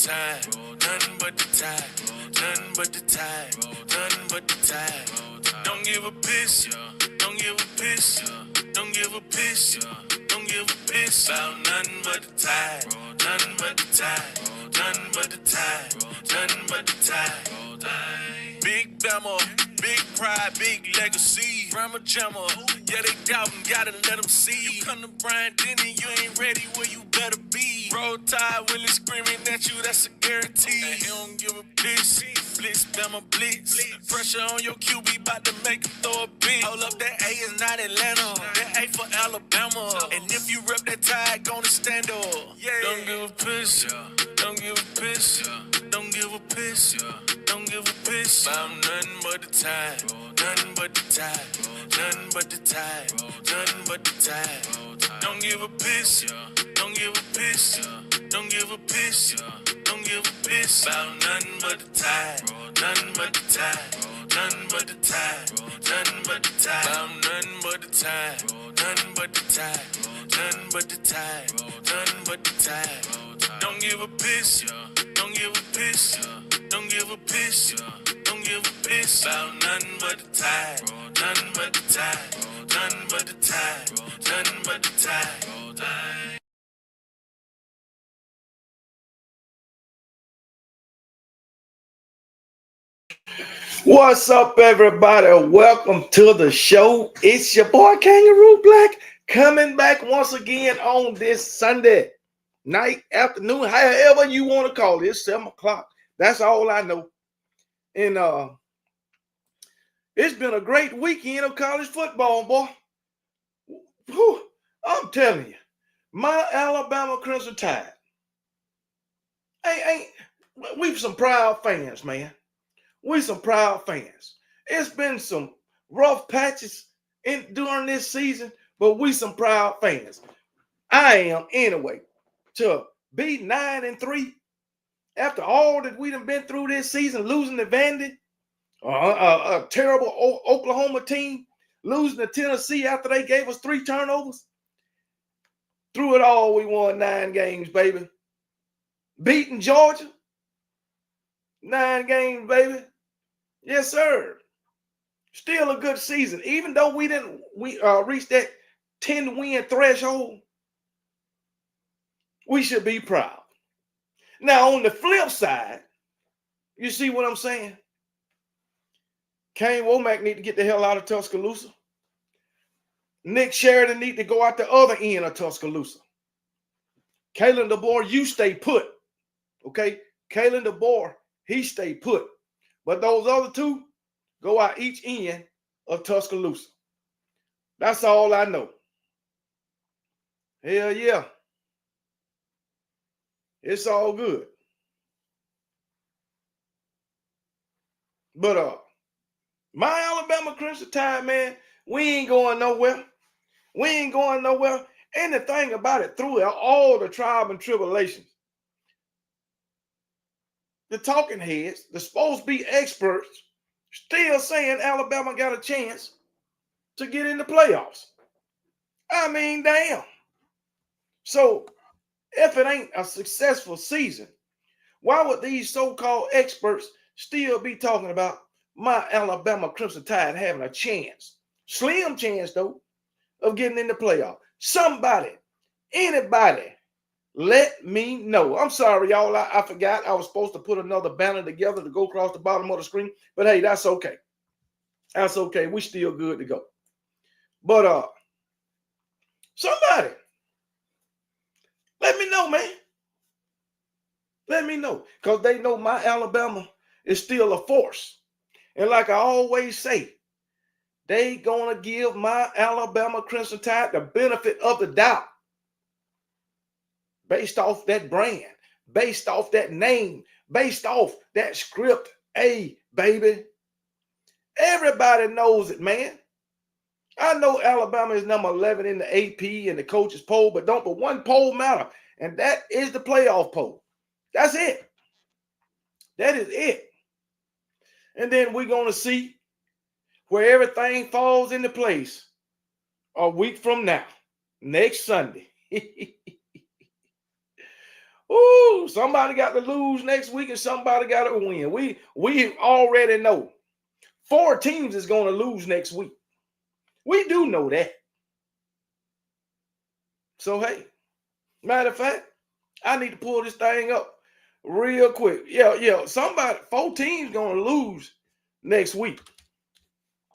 tide, nothing but the tide, nothing but the tide, nothing but the tide. Don't give a piss, don't give a piss, don't give a piss, don't give a piss about nothing but the tide, nothing but the tide, nothing but the tide, nothing but the tide. Big Bama, big pride, big legacy. Rama Jamma, yeah, they doubting, gotta let them see. You come to Brian Denny, you ain't ready, well, you better be. Roll Tide, Willie screaming at you, that's a guarantee. And he don't give a piss. Blitz, Bama, blitz. Pressure on your QB, about to make him throw a bit. Hold up, that A is not Atlanta. That A for Alabama. And if you rep that Tide, gonna stand up. Don't give a piss. Don't give a piss. Don't give a piss. Don't give a piss about nothing but the Tide. Nothing but the Tide. Nothing but the Tide. Nothing but the Tide. Don't give a piss. Don't give a piss. Don't give a piss. Don't give a piss about nothing but the Tide. Nothing but the Tide. Nothing but the Tide. Nothing but the Tide. About nothing but the Tide. Nothing but the Tide. Nothing but the Tide. Nothing but the Tide. Don't give a piss. Don't give a piss. Don't give a piss. Don't give a piss about nothing but the Tide. Nothing but the Tide. Nothing but the Tide. Nothing but the Tide. What's up, everybody? Welcome to the show. It's your boy Kangaroo Black coming back once again on this Sunday night, afternoon, however you want to call it. It's 7 o'clock. That's all I know. And it's been a great weekend of college football, boy. Whew, I'm telling you, my Alabama Crimson Tide. We some proud fans, man. We some proud fans. It's been some rough patches during this season, but we some proud fans. I am anyway. To be 9-3 after all that we done been through this season, losing to Vandy, a terrible Oklahoma team, losing to Tennessee after they gave us 3 turnovers. Through it all, we won 9 games, baby. Beating Georgia, 9 games, baby. Yes, sir. Still a good season. Even though we didn't reach that 10-win threshold, we should be proud. Now, on the flip side, you see what I'm saying? Kane Womack need to get the hell out of Tuscaloosa. Nick Sheridan need to go out the other end of Tuscaloosa. Kalen DeBoer, you stay put. Okay? Kalen DeBoer, he stay put. But those other 2 go out each end of Tuscaloosa. That's all I know. Hell yeah. It's all good. But my Alabama Crimson Tide, man, we ain't going nowhere. We ain't going nowhere. And the thing about it, through all the trial and tribulations, the talking heads, the supposed to be experts, still saying Alabama got a chance to get in the playoffs. I mean, damn. So, if it ain't a successful season, why would these so-called experts still be talking about my Alabama Crimson Tide having a chance, slim chance though, of getting in the playoff? Somebody, anybody, let me know. I'm sorry, y'all. I forgot I was supposed to put another banner together to go across the bottom of the screen, but hey, that's okay. That's okay. We still good to go. But somebody, let me know, man. Let me know, because they know my Alabama is still a force. And like I always say, they gonna give my Alabama Crimson Tide the benefit of the doubt based off that brand, based off that name, based off that script. Hey, baby, everybody knows it, man. I know Alabama is number 11 in the AP and the coaches poll, but one poll matter, and that is the playoff poll. That's it. That is it. And then we're going to see where everything falls into place a week from now, next Sunday. Ooh, somebody got to lose next week and somebody got to win. We already know 4 teams is going to lose next week. We do know that. So, hey, matter of fact, I need to pull this thing up real quick. Yeah. Somebody, 4 teams going to lose next week.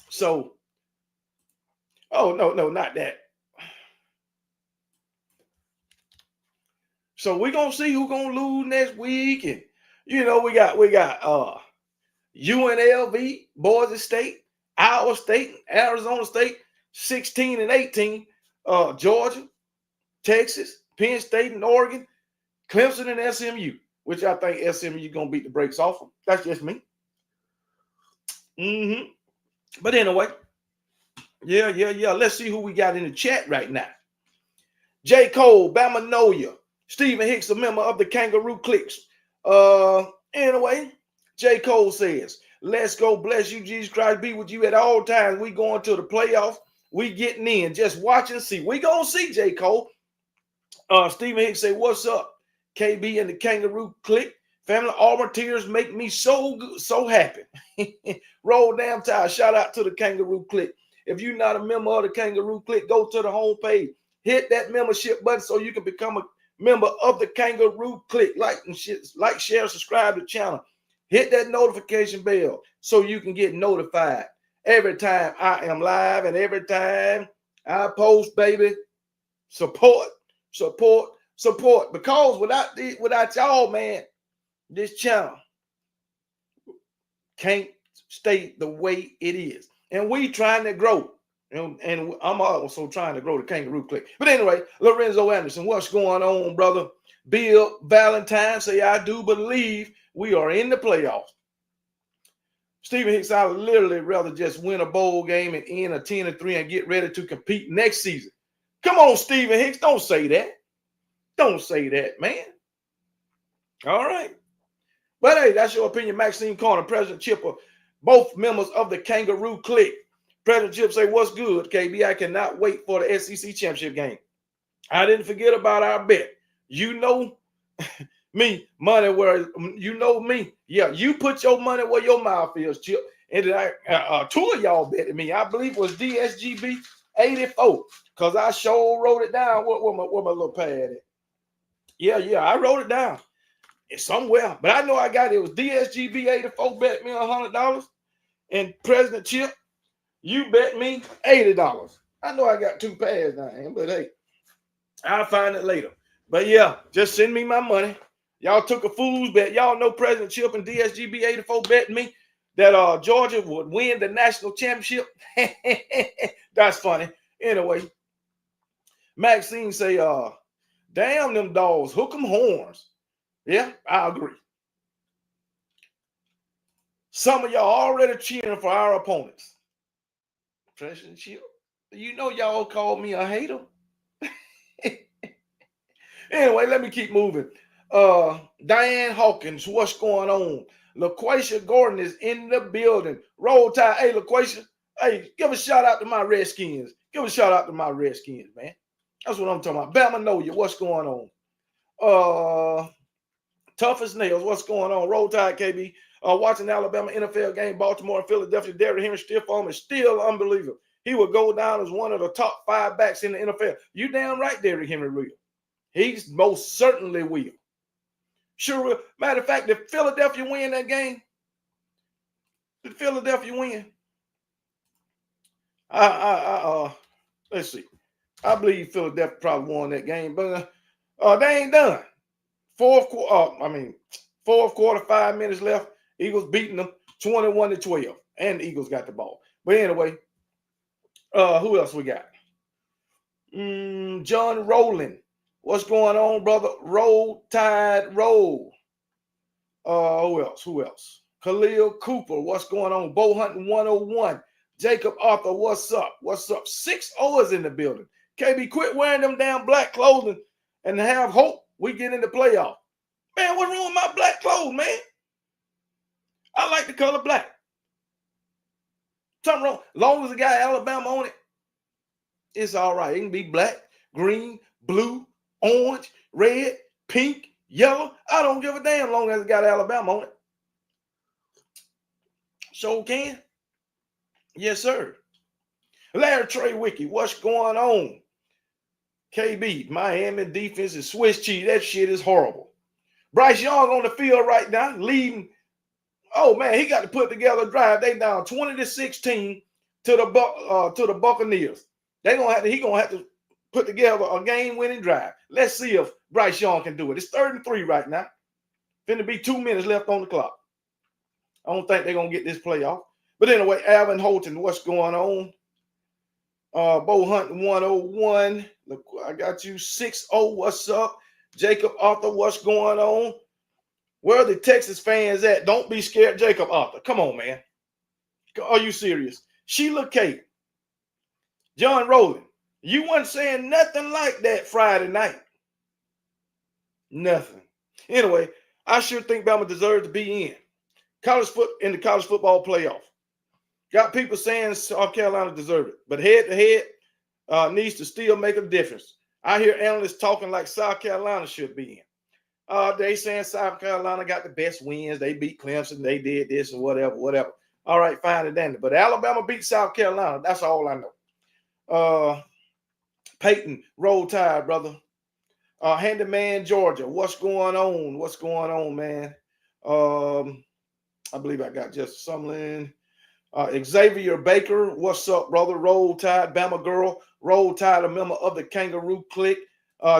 So, oh, no, not that. So we're going to see who's going to lose next week. And, we got UNLV, Boise State, Iowa State, Arizona State, 16 and 18, Georgia, Texas, Penn State and Oregon, Clemson and SMU, which I think SMU going to beat the brakes off them. That's just me. But anyway, yeah. Let's see who we got in the chat right now. J. Cole, Bamanoia, Stephen Hicks, a member of the Kangaroo Cliques. Anyway, J. Cole says, let's go, bless you, Jesus Christ, be with you at all times. We going to the playoffs. We getting in. Just watch and see. We going to see, J. Cole. Stephen Hicks say, what's up? KB and the Kangaroo Clique. Family Auburn tears make me so good, so happy. Roll damn tide. Shout out to the Kangaroo Clique. If you're not a member of the Kangaroo Clique, go to the homepage. Hit that membership button so you can become a member of the Kangaroo Clique. Like, share, subscribe to the channel. Hit that notification bell so you can get notified every time I am live and every time I post, baby. Support. Because without y'all, man, this channel can't stay the way it is. And we trying to grow. And I'm also trying to grow the Kangaroo Clique. But anyway, Lorenzo Anderson, what's going on, brother? Bill Valentine say, I do believe we are in the playoffs. Stephen Hicks, I would literally rather just win a bowl game and end a 10-3 and get ready to compete next season. Come on, Stephen Hicks. Don't say that. Don't say that, man. All right. But hey, that's your opinion. Maxine Corner, President Chipper, both members of the Kangaroo Clique. President Chip say, what's good, KB? I cannot wait for the SEC championship game. I didn't forget about our bet. You know me, money where, you know me. Yeah, you put your money where your mouth is, Chip. And then two of y'all betted me. I believe it was DSGB 84 because I sure wrote it down. Where my little pad at? Yeah, I wrote it down. It's somewhere. But I know I got it. It was DSGB 84 bet me $100. And President Chip, you bet me $80. I know I got 2 pads now, but hey, I'll find it later. But yeah, just send me my money. Y'all took a fool's bet. Y'all know President Chip and DSGB 84 bet me that Georgia would win the national championship. That's funny. Anyway, Maxine say, damn them dogs, hook 'em horns. Yeah, I agree. Some of y'all already cheering for our opponents. President Chip, you know y'all called me a hater. Anyway, let me keep moving. Diane Hawkins, what's going on? LaQuasia Gordon is in the building. Roll Tide. Hey, LaQuasia. Hey, give a shout out to my Redskins. Give a shout out to my Redskins, man. That's what I'm talking about. Bamanoia, what's going on? Tough as nails, what's going on? Roll Tide, KB. Watching Alabama NFL game, Baltimore and Philadelphia. Derrick Henry stiff arm is still unbelievable. He will go down as one of the top 5 backs in the NFL. You damn right, Derrick Henry will. He's most certainly will. Sure will. Matter of fact, did Philadelphia win that game? Did Philadelphia win? Let's see. I believe Philadelphia probably won that game, but they ain't done. Fourth quarter, 5 minutes left. Eagles beating them 21-12, and the Eagles got the ball. But anyway, who else we got? John Rowland. What's going on, brother? Roll Tide, roll. Who else? Khalil Cooper. What's going on? Bow Hunting 101. Jacob Arthur. What's up? 6 O's in the building. KB, quit wearing them damn black clothing and have hope we get in the playoff. Man, what's wrong with my black clothes, man? I like the color black. Something wrong. As long as it got Alabama on it, it's all right. It can be black, green, blue, orange, red, pink, Yellow, I don't give a damn long as it got Alabama on it. So can. Yes, sir. Larry Trey Wiki, what's going on? KB, Miami defense is Swiss cheese. That shit is horrible. Bryce Young on the field right now, leading. Oh man, he got to put together a drive. They down 20-16 to the Buccaneers. He gonna have to put together a game-winning drive. Let's see if Bryce Young can do it. It's 3rd and 3 right now. Finna be 2 minutes left on the clock. I don't think they're gonna get this playoff. But anyway, Alvin Holton, what's going on? Bo Hunt 101. Look, I got you 60. What's up? Jacob Arthur, what's going on? Where are the Texas fans at? Don't be scared, Jacob Arthur. Come on, man. Are you serious? Sheila Kate, John Rowland, you weren't saying nothing like that Friday night. Nothing. Anyway, I sure think Bama deserves to be in the college football playoff. Got people saying South Carolina deserves it, but head-to-head needs to still make a difference. I hear analysts talking like South Carolina should be in. They saying South Carolina got the best wins. They beat Clemson. They did this and whatever. All right, fine and dandy. But Alabama beat South Carolina. That's all I know. Peyton, roll tide, brother. Handyman, Georgia. What's going on? What's going on, man? I believe I got Justin Sumlin. Xavier Baker, what's up, brother? Roll Tide, Bama girl. Roll Tide, a member of the Kangaroo clique.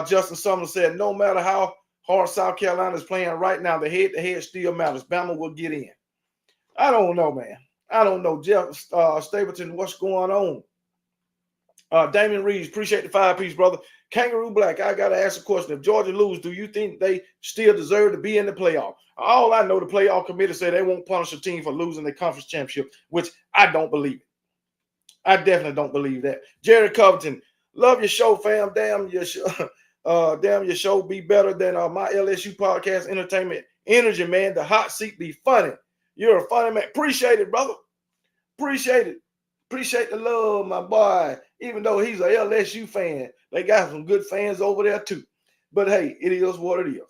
Justin Sumlin said, no matter how hard South Carolina is playing right now, the head-to-head still matters. Bama will get in. I don't know, man. I don't know. Jeff Stapleton, what's going on? Damon Reeves, appreciate the 5-piece, brother. Kangaroo Black, I got to ask a question. If Georgia lose, do you think they still deserve to be in the playoff? All I know, the playoff committee said they won't punish a team for losing the conference championship, which I don't believe it. I definitely don't believe that. Jerry Covington, love your show, fam. Damn your show be better than my LSU podcast, Entertainment Energy, man. The hot seat be funny. You're a funny man. Appreciate it, brother. Appreciate it. Appreciate the love, my boy. Even though he's a LSU fan, they got some good fans over there too. But hey, it is what it is.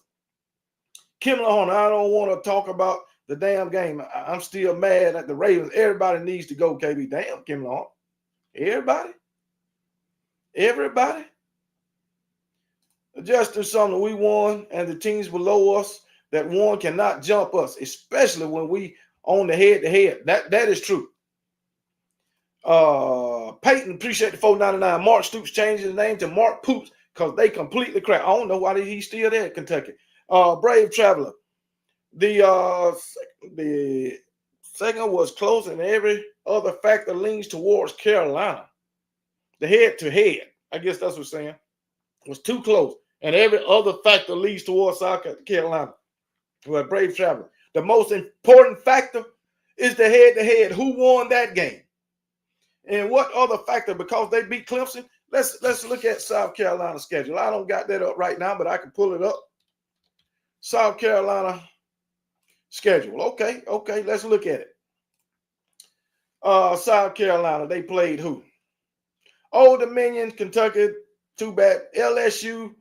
Kim Lahorn, I don't want to talk about the damn game. I'm still mad at the Ravens. Everybody needs to go, KB. Damn, Kim Lahorn. Everybody. Justin Sumner, we won, and the teams below us that won cannot jump us, especially when we on the head-to-head. That is true. Peyton, appreciate the $4.99. Mark Stoops changed his name to Mark Poops because they completely crap. I don't know why he's still there at Kentucky. Brave Traveler. The second was close, and every other factor leans towards Carolina. The head-to-head, I guess that's what I'm saying, was too close, and every other factor leads towards South Carolina. Well, Brave Traveler. The most important factor is the head-to-head. Who won that game? And what other factor? Because they beat Clemson. Let's look at South Carolina's schedule. I don't got that up right now, but I can pull it up. South Carolina schedule. Okay. Let's look at it. South Carolina, they played who? Old Dominion, Kentucky. Too bad. LSU.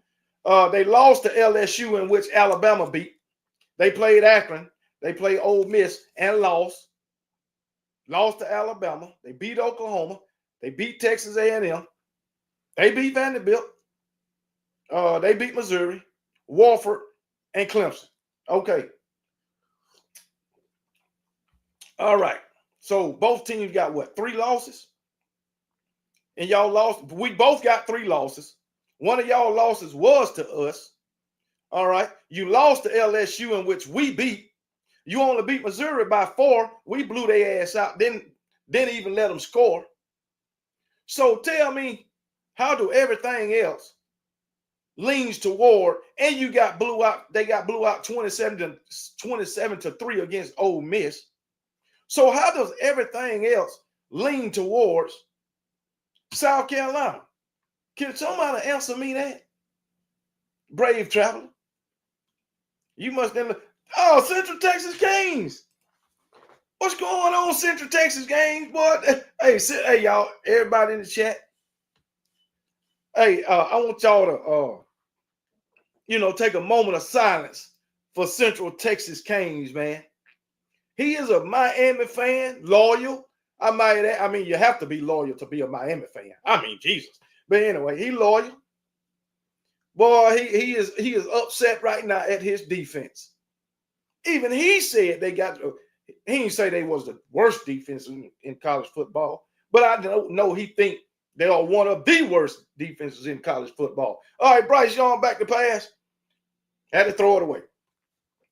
They lost to LSU, in which Alabama beat. They played Akron. They played Ole Miss and lost. Lost to Alabama. They beat Oklahoma. They beat Texas A&M. They beat Vanderbilt. They beat Missouri, Wofford, and Clemson. Okay. All right. So both teams got what? 3 losses? And y'all lost. We both got 3 losses. One of y'all losses was to us. All right. You lost to LSU, in which we beat. You only beat Missouri by 4. We blew their ass out. Didn't even let them score. So tell me, how do everything else leans toward, and you got blew out? They got blew out 27-3 against Ole Miss. So how does everything else lean towards South Carolina? Can somebody answer me that? Brave Traveler. You must have. Oh, Central Texas Canes. What's going on, Central Texas Canes, boy? Hey, y'all, everybody in the chat. Hey, I want y'all take a moment of silence for Central Texas Canes, man. He is a Miami fan, loyal. I mean, you have to be loyal to be a Miami fan. I mean, Jesus. But anyway, he loyal. Boy, he is upset right now at his defense. Even he said he didn't say they was the worst defense in college football, but I don't know he think they are one of the worst defenses in college football. All right, Bryce Young back to pass. Had to throw it away.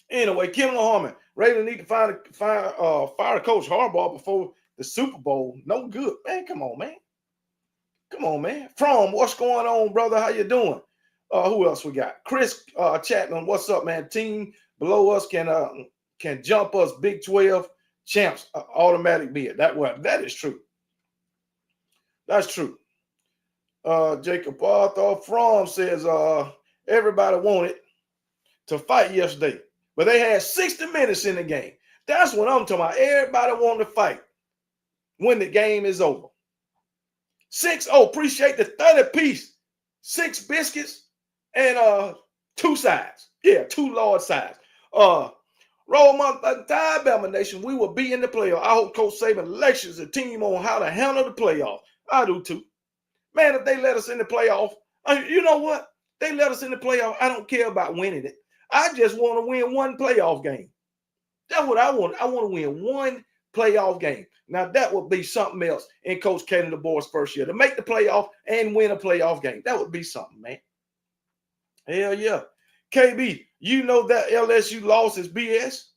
Anyway, Kim Harmon, Ravens need to fire Coach Harbaugh before the Super Bowl. No good, man. Come on, man. Come on, man. From, what's going on, brother? How you doing? Who else we got? Chris Chapman, what's up, man? Team below us can jump us Big 12 champs, automatic bid. That is true. That's true. Jacob Arthur from says everybody wanted to fight yesterday, but they had 60 minutes in the game. That's what I'm talking about. Everybody wanted to fight when the game is over. Appreciate the 30-piece, 6 biscuits and 2 sides. Yeah, 2 large sides. Roll month Alabama Nation, we will be in the playoff. I hope Coach Saban lectures the team on how to handle the playoff. I do too. Man, if they let us in the playoff, you know what? They let us in the playoff. I don't care about winning it. I just want to win one playoff game. That's what I want. I want to win one playoff game. Now, that would be something else in Coach Kaden DeBoer's first year. To make the playoff and win a playoff game. That would be something, man. Hell yeah. KB, you know that LSU loss is BS?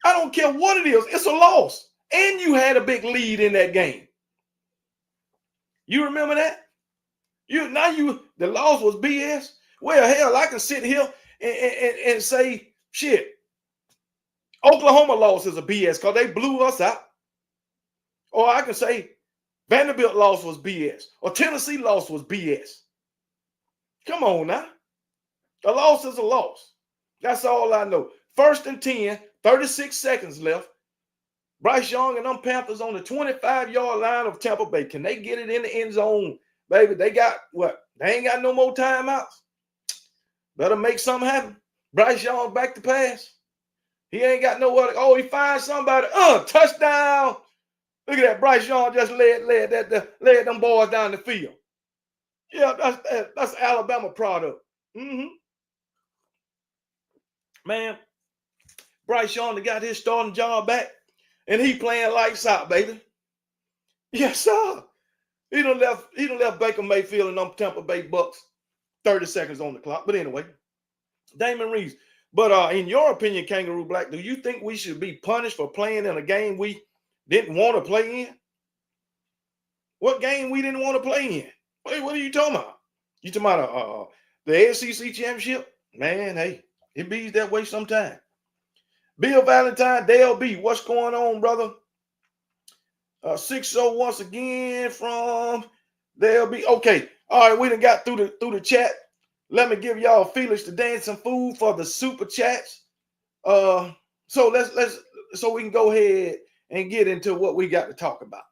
I don't care what it is. It's a loss. And you had a big lead in that game. You remember that? The loss was BS? Well, hell, I can sit here and say, shit, Oklahoma loss is a BS because they blew us out. Or I can say Vanderbilt loss was BS. Or Tennessee loss was BS. Come on now. A loss is a loss. That's all I know. 1st and 10, 36 seconds left. Bryce Young and them Panthers on the 25-yard line of Tampa Bay. Can they get it in the end zone, baby? They got what? They ain't got no more timeouts. Better make something happen. Bryce Young back to pass. He ain't got no other. Oh, he finds somebody. Touchdown. Look at that. Bryce Young just led them boys down the field. Yeah, that's Alabama product. Man, Bryce Young got his starting job back, and he playing lights out, baby. Yes, sir. He done left Baker Mayfield and them Tampa Bay Bucks 30 seconds on the clock. But anyway, Damon Reeves. But in your opinion, Kangaroo Black, do you think we should be punished for playing in a game we didn't want to play in? What game we didn't want to play in? What are you talking about? You talking about the SEC championship? Man, hey, it be that way sometime. Bill Valentine, Dale B, what's going on, brother? 6-0 once again from Dale B. Okay, all right, we done got through the chat. Let me give y'all Felix the Dancing Food for the super chats. So we can go ahead and get into what we got to talk about.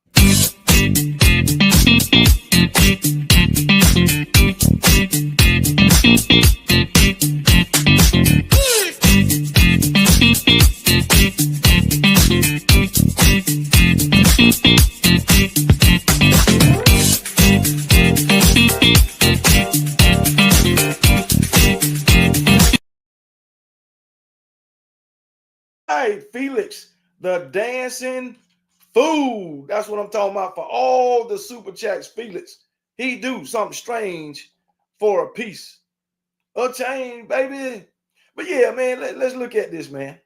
Hey, Felix, the Dancing Food. That's what I'm talking about for all the super chats. Felix, he do something strange for a piece. A change, baby. But yeah, man, let's look at this, man.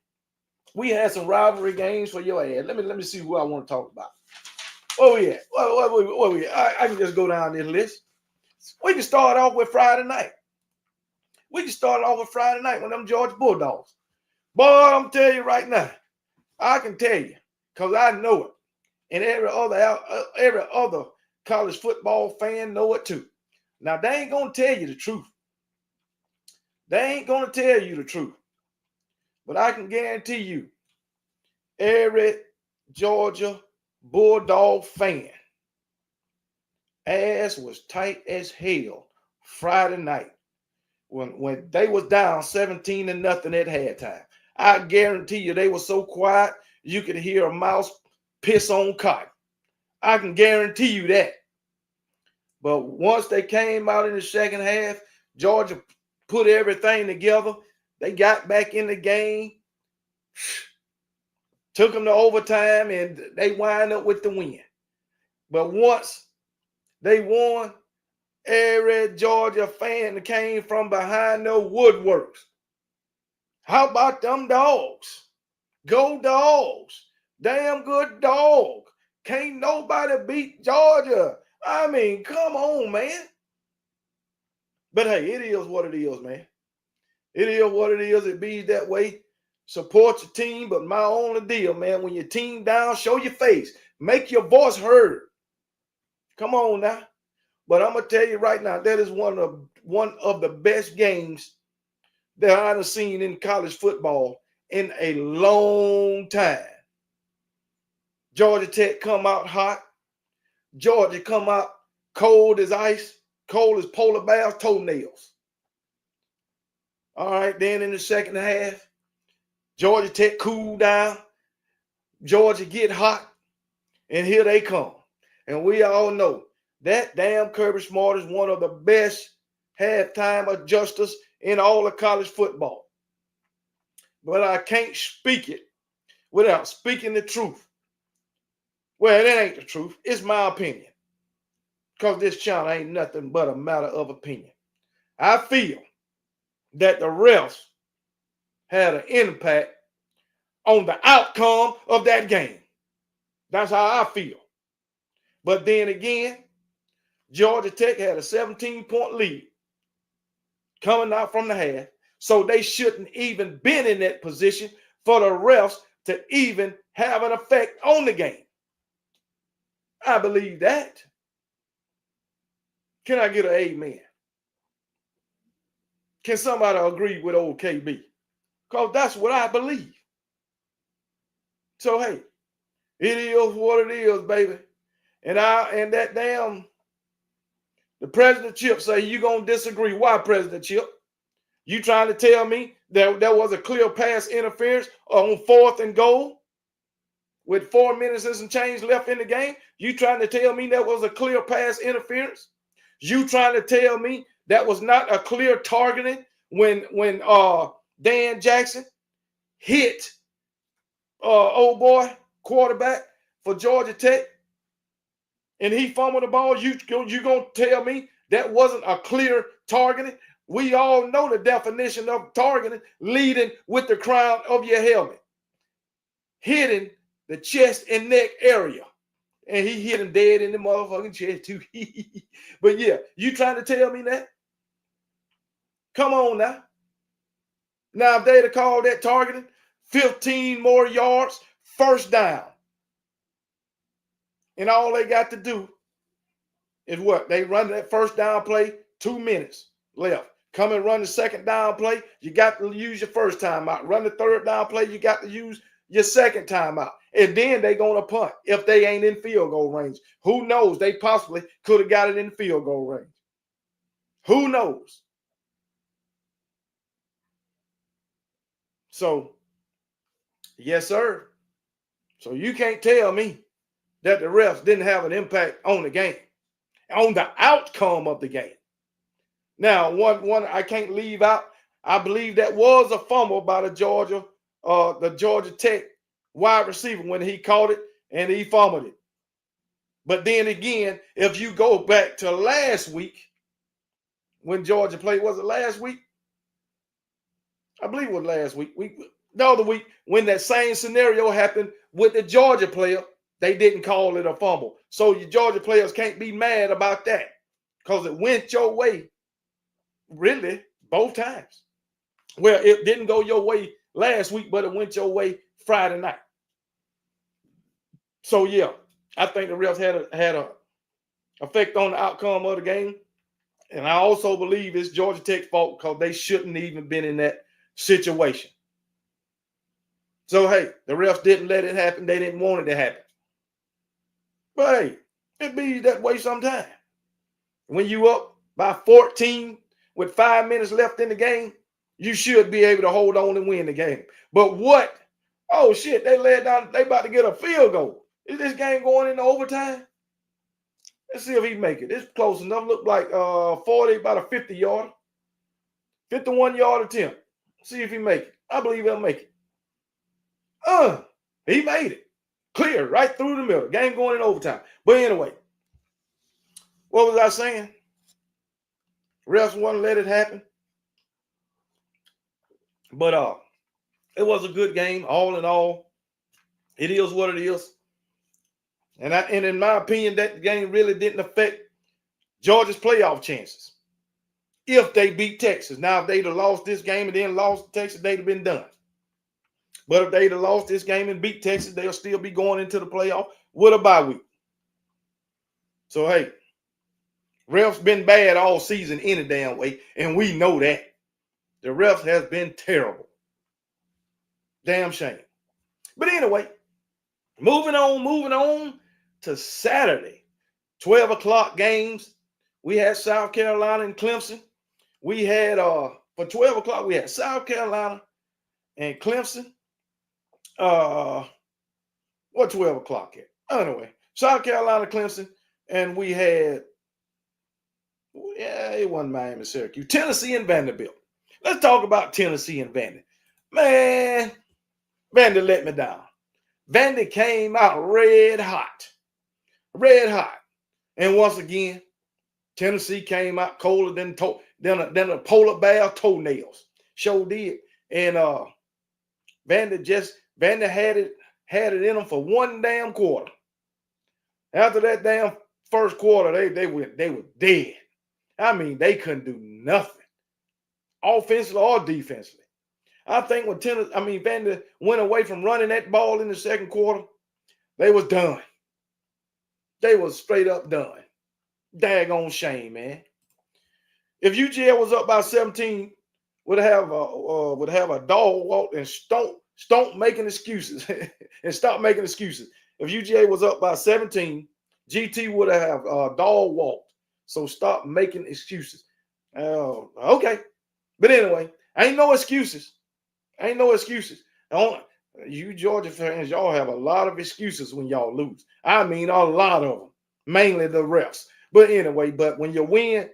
We had some rivalry games for your ass. Let me see who I want to talk about. Where we at? Where we at? I can just go down this list. We can start off with Friday night. We can start off with Friday night with them Georgia Bulldogs. Boy, I'm telling you right now, I can tell you, because I know it. And every other college football fan know it too. Now, they ain't going to tell you the truth. They ain't going to tell you the truth. But I can guarantee you, every Georgia Bulldog fan ass was tight as hell Friday night when they was down 17-0 at halftime. I guarantee you they were so quiet you could hear a mouse piss on cotton. I can guarantee you that. But once they came out in the second half, Georgia put everything together. They got back in the game, took them to overtime, and they wind up with the win. But once they won, every Georgia fan came from behind the woodworks. How about them dogs? Go dogs. Damn good dog. Can't nobody beat Georgia. I mean, come on, man. But hey, it is what it is, man. It is what it is. It be that way. Support your team, but my only deal, man, when your team down, show your face. Make your voice heard. Come on now. But I'm going to tell you right now, that is one of the best games that I've seen in college football in a long time. Georgia Tech come out hot. Georgia come out cold as ice, cold as polar bear's toenails. All right, then in the second half, Georgia Tech cool down. Georgia get hot, and here they come. And we all know that damn Kirby Smart is one of the best halftime adjusters in all of college football. But I can't speak it without speaking the truth. Well, that ain't the truth. It's my opinion. Because this channel ain't nothing but a matter of opinion. I feel that the refs had an impact on the outcome of that game. That's how I feel. But then again, Georgia Tech had a 17-point lead coming out from the half. So they shouldn't even been in that position for the refs to even have an effect on the game. I believe that. Can I get an amen? Can somebody agree with old KB? Because that's what I believe. So, hey, it is what it is, baby. And that damn, the President Chip say you going to disagree. Why, President Chip? You trying to tell me that there was a clear pass interference on 4th and goal with 4 minutes and some change left in the game? You trying to tell me that was a clear pass interference? You trying to tell me that was not a clear targeting when Dan Jackson hit old boy quarterback for Georgia Tech and he fumbled the ball? You gonna tell me that wasn't a clear targeting? We all know the definition of targeting: leading with the crown of your helmet, hitting the chest and neck area. And he hit him dead in the motherfucking chest too. But yeah, you trying to tell me that? Come on now. Now, if they'd have called that targeting, 15 more yards, first down. And all they got to do is what? They run that first down play, 2 minutes left. Come and run the second down play, you got to use your first time out. Run the third down play, you got to use your second time out. And then they're going to punt if they ain't in field goal range. Who knows? They possibly could have got it in field goal range. Who knows? So, yes, sir. So you can't tell me that the refs didn't have an impact on the game, on the outcome of the game. Now, one I can't leave out. I believe that was a fumble by the Georgia Tech wide receiver when he caught it and he fumbled it. But then again, if you go back to last week when Georgia played, was it last week? I believe it was last week. The other week when that same scenario happened with the Georgia player, they didn't call it a fumble. So your Georgia players can't be mad about that because it went your way really both times. Well, it didn't go your way last week, but it went your way Friday night. So yeah, I think the refs had a effect on the outcome of the game. And I also believe it's Georgia Tech's fault because they shouldn't even been in that situation. So hey, the refs didn't let it happen. They didn't want it to happen. But hey, it be that way sometimes. When you up by 14 with 5 minutes left in the game, you should be able to hold on and win the game. But what? Oh, shit, they led down. They about to get a field goal. Is this game going into overtime? Let's see if he make it. It's close enough. Look like 40, about a 50-yard. 51-yard attempt. See if he make it. I believe he'll make it. He made it. Clear right through the middle. Game going in overtime. But anyway, what was I saying? Refs wouldn't let it happen. But it was a good game, all in all. It is what it is. And in my opinion, that game really didn't affect Georgia's playoff chances. If they beat Texas. Now, if they'd have lost this game and then lost Texas, they'd have been done. But if they'd have lost this game and beat Texas, they'll still be going into the playoff with a bye week. So, hey, refs been bad all season any damn way, and we know that. The refs has been terrible. Damn shame. But anyway, moving on to Saturday. 12 o'clock games. We had South Carolina and Clemson. We had, for 12 o'clock, we had South Carolina and Clemson. What 12 o'clock at? Anyway, South Carolina, Clemson, and we had, it wasn't Miami, Syracuse, Tennessee and Vanderbilt. Let's talk about Tennessee and Vandy. Man, Vandy let me down. Vandy came out red hot. Red hot. And once again, Tennessee came out colder than a polar bear toenails. Sure did. And Vandy had it in them for one damn quarter. After that damn first quarter, they were dead. I mean, they couldn't do nothing, offensively or defensively. I think when Vandy went away from running that ball in the second quarter, they was done. They was straight up done. Daggone shame, man. If UGA was up by 17, would have a dog walk and stop making excuses and stop making excuses. If UGA was up by 17, GT would have dog walked. So stop making excuses. Okay. But anyway, ain't no excuses. Ain't no excuses. You Georgia fans, y'all have a lot of excuses when y'all lose. I mean, a lot of them. Mainly the refs. But anyway, when you win,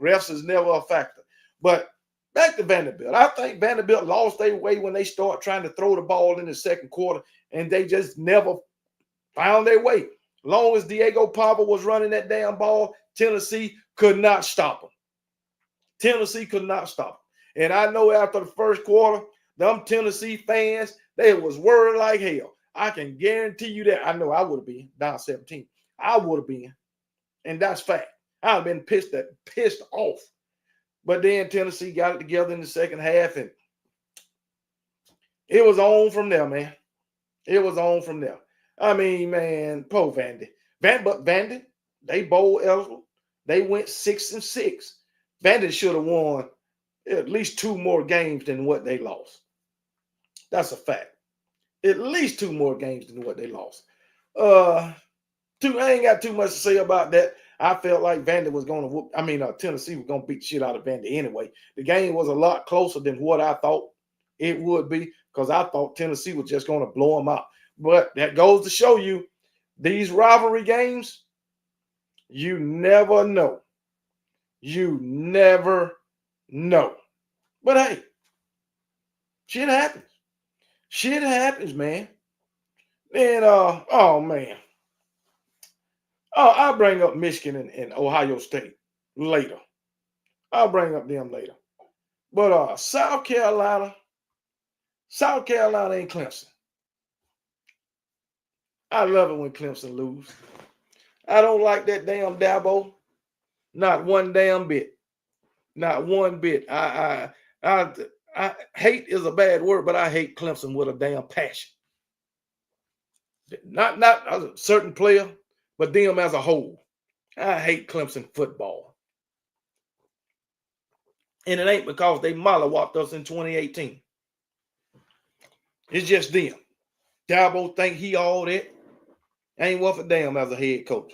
refs is never a factor. But back to Vanderbilt. I think Vanderbilt lost their way when they start trying to throw the ball in the second quarter, and they just never found their way. Long as Diego Pava was running that damn ball, Tennessee could not stop him. Tennessee could not stop him. And I know after the first quarter, them Tennessee fans, they was worried like hell. I can guarantee you that. I know I would have been down 17. I would have been. And that's fact. I'd have been pissed off. But then Tennessee got it together in the second half, and it was on from there, man. It was on from there. I mean, man, poor Vandy. But Vandy, they bowl eligible. They went 6-6. Vandy should have won at least 2 more games than what they lost. That's a fact. At least 2 more games than what they lost. I ain't got too much to say about that. I felt like Vandy was going to Tennessee was going to beat the shit out of Vandy anyway. The game was a lot closer than what I thought it would be, because I thought Tennessee was just going to blow them out. But that goes to show you, these rivalry games, you never know. You never know. But hey, shit happens. Shit happens, man. And oh man. I'll bring up Michigan and Ohio State later. I'll bring up them later. But South Carolina and Clemson. I love it when Clemson lose. I don't like that damn Dabo. Not one damn bit. Not one bit. I hate is a bad word, but I hate Clemson with a damn passion. Not a certain player, but them as a whole. I hate Clemson football. And it ain't because they mollywopped us in 2018. It's just them. Dabo think he all that. Ain't worth a damn as a head coach.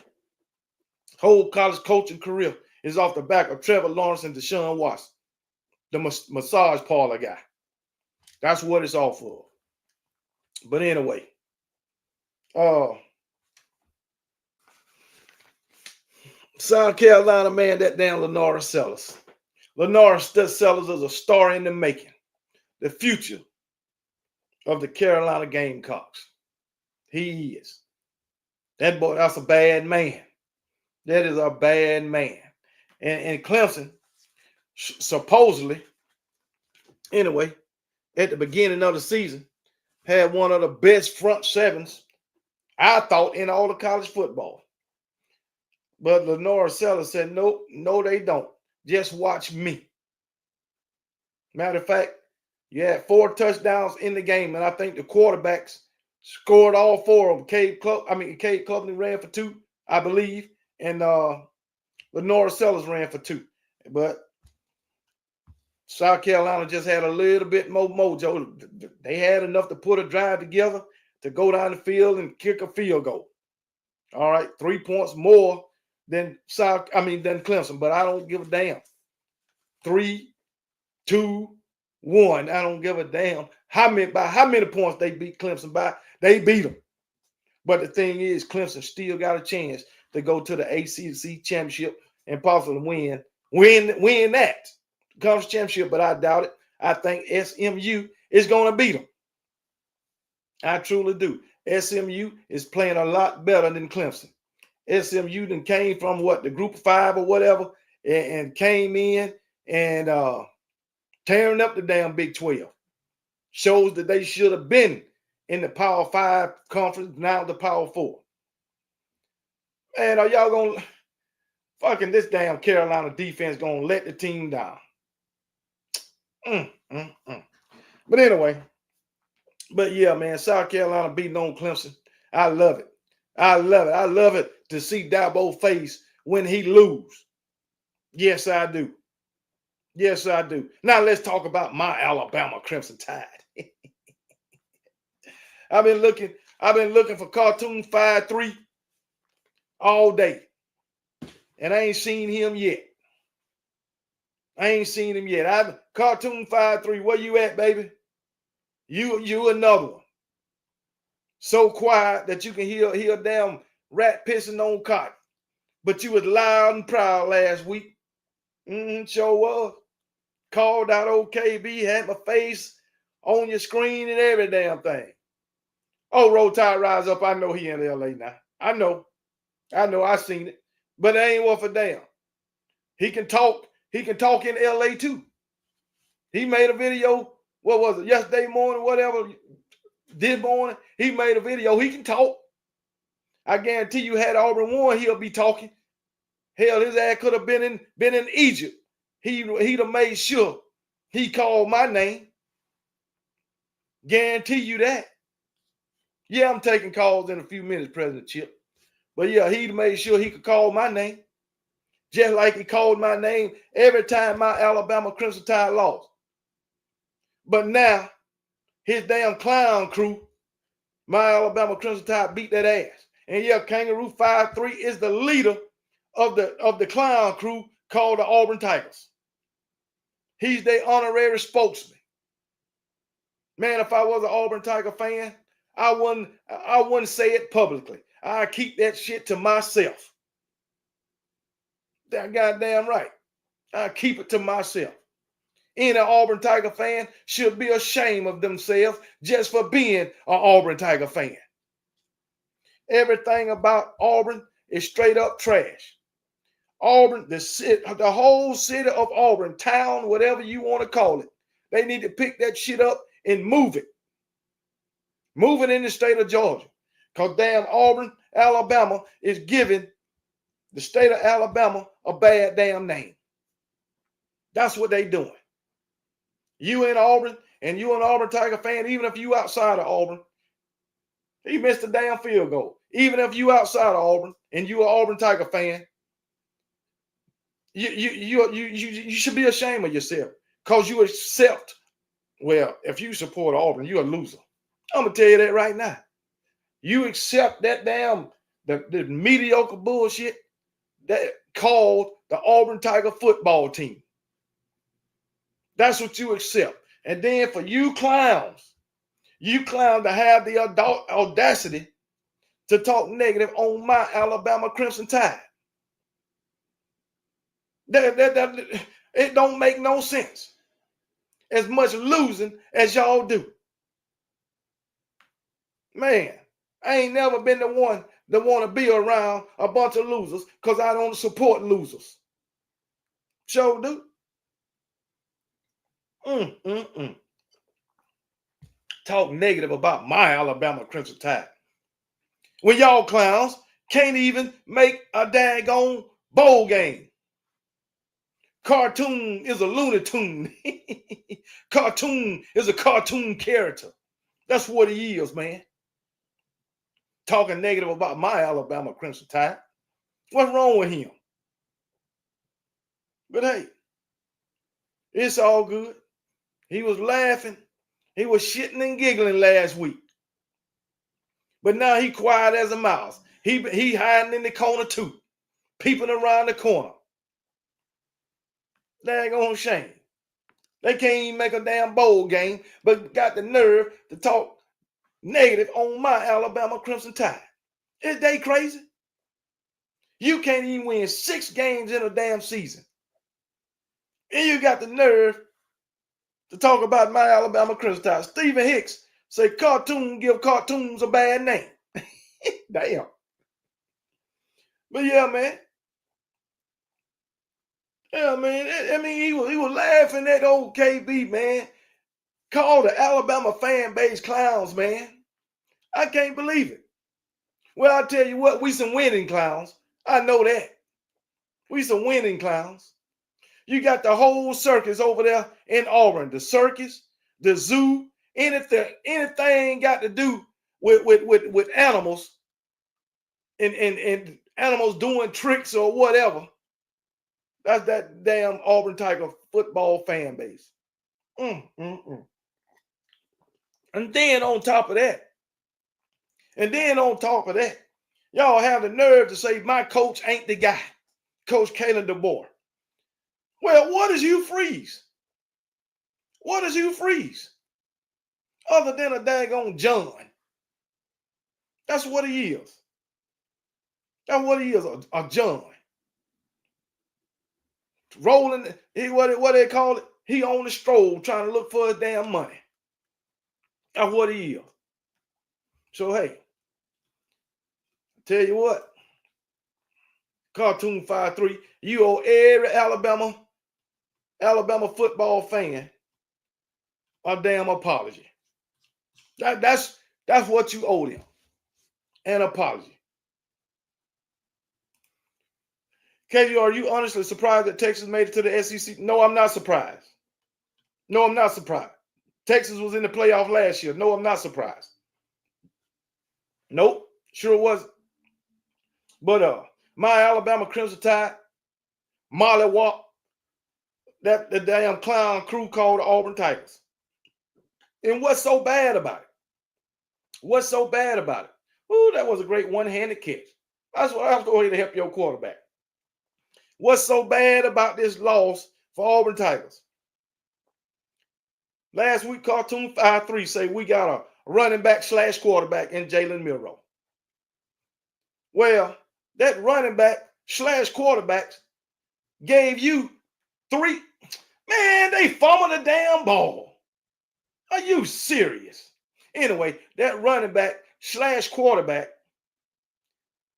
Whole college coaching career, is off the back of Trevor Lawrence and Deshaun Watson, the massage parlor guy. That's what it's off of. But anyway, South Carolina, man, that damn Lenora Sellers. Lenora Sellers is a star in the making. The future of the Carolina Gamecocks. He is. That boy, that's a bad man. That is a bad man. And Clemson, supposedly, anyway, at the beginning of the season, had one of the best front sevens, I thought, in all of college football. But Lenora Sellers said, nope, no, they don't. Just watch me. Matter of fact, you had 4 touchdowns in the game, and I think the quarterbacks scored all 4 of them. Cade Klubnik ran for 2, I believe, and Lenora Sellers ran for 2. But South Carolina just had a little bit more mojo. They had enough to put a drive together to go down the field and kick a field goal. All right, 3 points more than Clemson, but I don't give a damn. 3, 2, 1. I don't give a damn how many points they beat Clemson by. They beat them. But the thing is, Clemson still got a chance to go to the ACC championship and possibly win that conference championship. But I doubt it. I think SMU is going to beat them. I truly do. SMU is playing a lot better than Clemson. SMU then came from the group of 5 or whatever, and came in and tearing up the damn Big 12. Shows that they should have been in the Power 5 conference, now the Power 4. Man, are y'all going to fucking this damn Carolina defense going to let the team down? But anyway, yeah, man, South Carolina beating on Clemson. I love it. I love it to see Dabo face when he lose. Yes, I do. Yes, I do. Now let's talk about my Alabama Crimson Tide. I've been looking for Cartoon 5-3 all day. And I ain't seen him yet. Cartoon 5-3, where you at, baby? You another one. So quiet that you can hear a damn rat pissing on cotton. But you was loud and proud last week. Sure was. Called out OKB, had my face on your screen and every damn thing. Oh, Roll Tide Rise Up, I know he in LA now. I know, I seen it. But it ain't worth a damn. He can talk in LA too. He made a video, what was it, yesterday morning, whatever, this morning, he made a video. He can talk. I guarantee you, had Auburn won, he'll be talking. Hell, his ass could have been in Egypt. He'd have made sure he called my name. Guarantee you that. Yeah, I'm taking calls in a few minutes, President Chip. But yeah, he'd made sure he could call my name. Just like he called my name every time my Alabama Crimson Tide lost. But now, his damn clown crew, my Alabama Crimson Tide, beat that ass. And yeah, Kangaroo 5-3 is the leader of the clown crew called the Auburn Tigers. He's their honorary spokesman. Man, if I was an Auburn Tiger fan, I wouldn't say it publicly. I'd keep that shit to myself. That goddamn right. I keep it to myself. Any Auburn Tiger fan should be ashamed of themselves just for being an Auburn Tiger fan. Everything about Auburn is straight up trash. Auburn, the whole city of Auburn, town, whatever you want to call it, they need to pick that shit up and move it. Move it in the state of Georgia. Because damn Auburn, Alabama is giving the state of Alabama a bad damn name. That's what they doing. You in Auburn, and you an Auburn Tiger fan, even if you outside of Auburn, he missed a damn field goal. Even if you outside of Auburn and you an Auburn Tiger fan, you should be ashamed of yourself because you accept. Well, if you support Auburn, you're a loser. I'm gonna tell you that right now. You accept that damn the mediocre bullshit that called the Auburn Tiger football team. That's what you accept. And then for you clowns to have the audacity to talk negative on my Alabama Crimson Tide. It don't make no sense. As much losing as y'all do. Man, I ain't never been the one that want to be around a bunch of losers because I don't support losers. Sure do. Talk negative about my Alabama Crimson Tide. When y'all clowns can't even make a daggone bowl game. Cartoon is a Looney Tune. Cartoon is a cartoon character. That's what he is, man. Talking negative about my Alabama Crimson Tide. What's wrong with him? But hey, it's all good. He was laughing. He was shitting and giggling last week. But now he quiet as a mouse. He hiding in the corner too. Peeping around the corner. Daggone shame. They can't even make a damn bowl game, but got the nerve to talk negative on my Alabama Crimson Tide. Is they crazy? You can't even win 6 games in a damn season. And you got the nerve to talk about my Alabama Crimson Tide. Stephen Hicks say cartoon give cartoons a bad name. Damn. But yeah, man. Yeah, man. I mean, he was laughing at old KB, man. Called the Alabama fan base clowns, man. I can't believe it. Well, I tell you what, we some winning clowns. I know that. We some winning clowns. You got the whole circus over there in Auburn. The circus, the zoo, anything got to do with animals and animals doing tricks or whatever. That's that damn Auburn Tiger football fan base. And then on top of that, y'all have the nerve to say my coach ain't the guy, Coach Kalen DeBoer. Well, what does you freeze? What does you freeze? Other than a daggone John. That's what he is. That's what he is, a John. Rolling, what they call it? He on the stroll trying to look for his damn money. That's what he is. So, hey, tell you what, Cartoon 53, you owe every Alabama football fan a damn apology. That's what you owe them, an apology. KU, are you honestly surprised that Texas made it to the SEC? No, I'm not surprised. No, I'm not surprised. Texas was in the playoff last year. No, I'm not surprised. Nope, sure wasn't. But my Alabama Crimson Tide, Molly Walk, the damn clown crew called the Auburn Tigers. And what's so bad about it? What's so bad about it? Ooh, that was a great one-handed catch. That's what I was going to help your quarterback. What's so bad about this loss for Auburn Tigers? Last week, Cartoon 53 say we got a running back / quarterback in Jalen Milroe. Well, that running back / quarterback gave you 3. Man, they fumbled the damn ball. Are you serious? Anyway, that running back / quarterback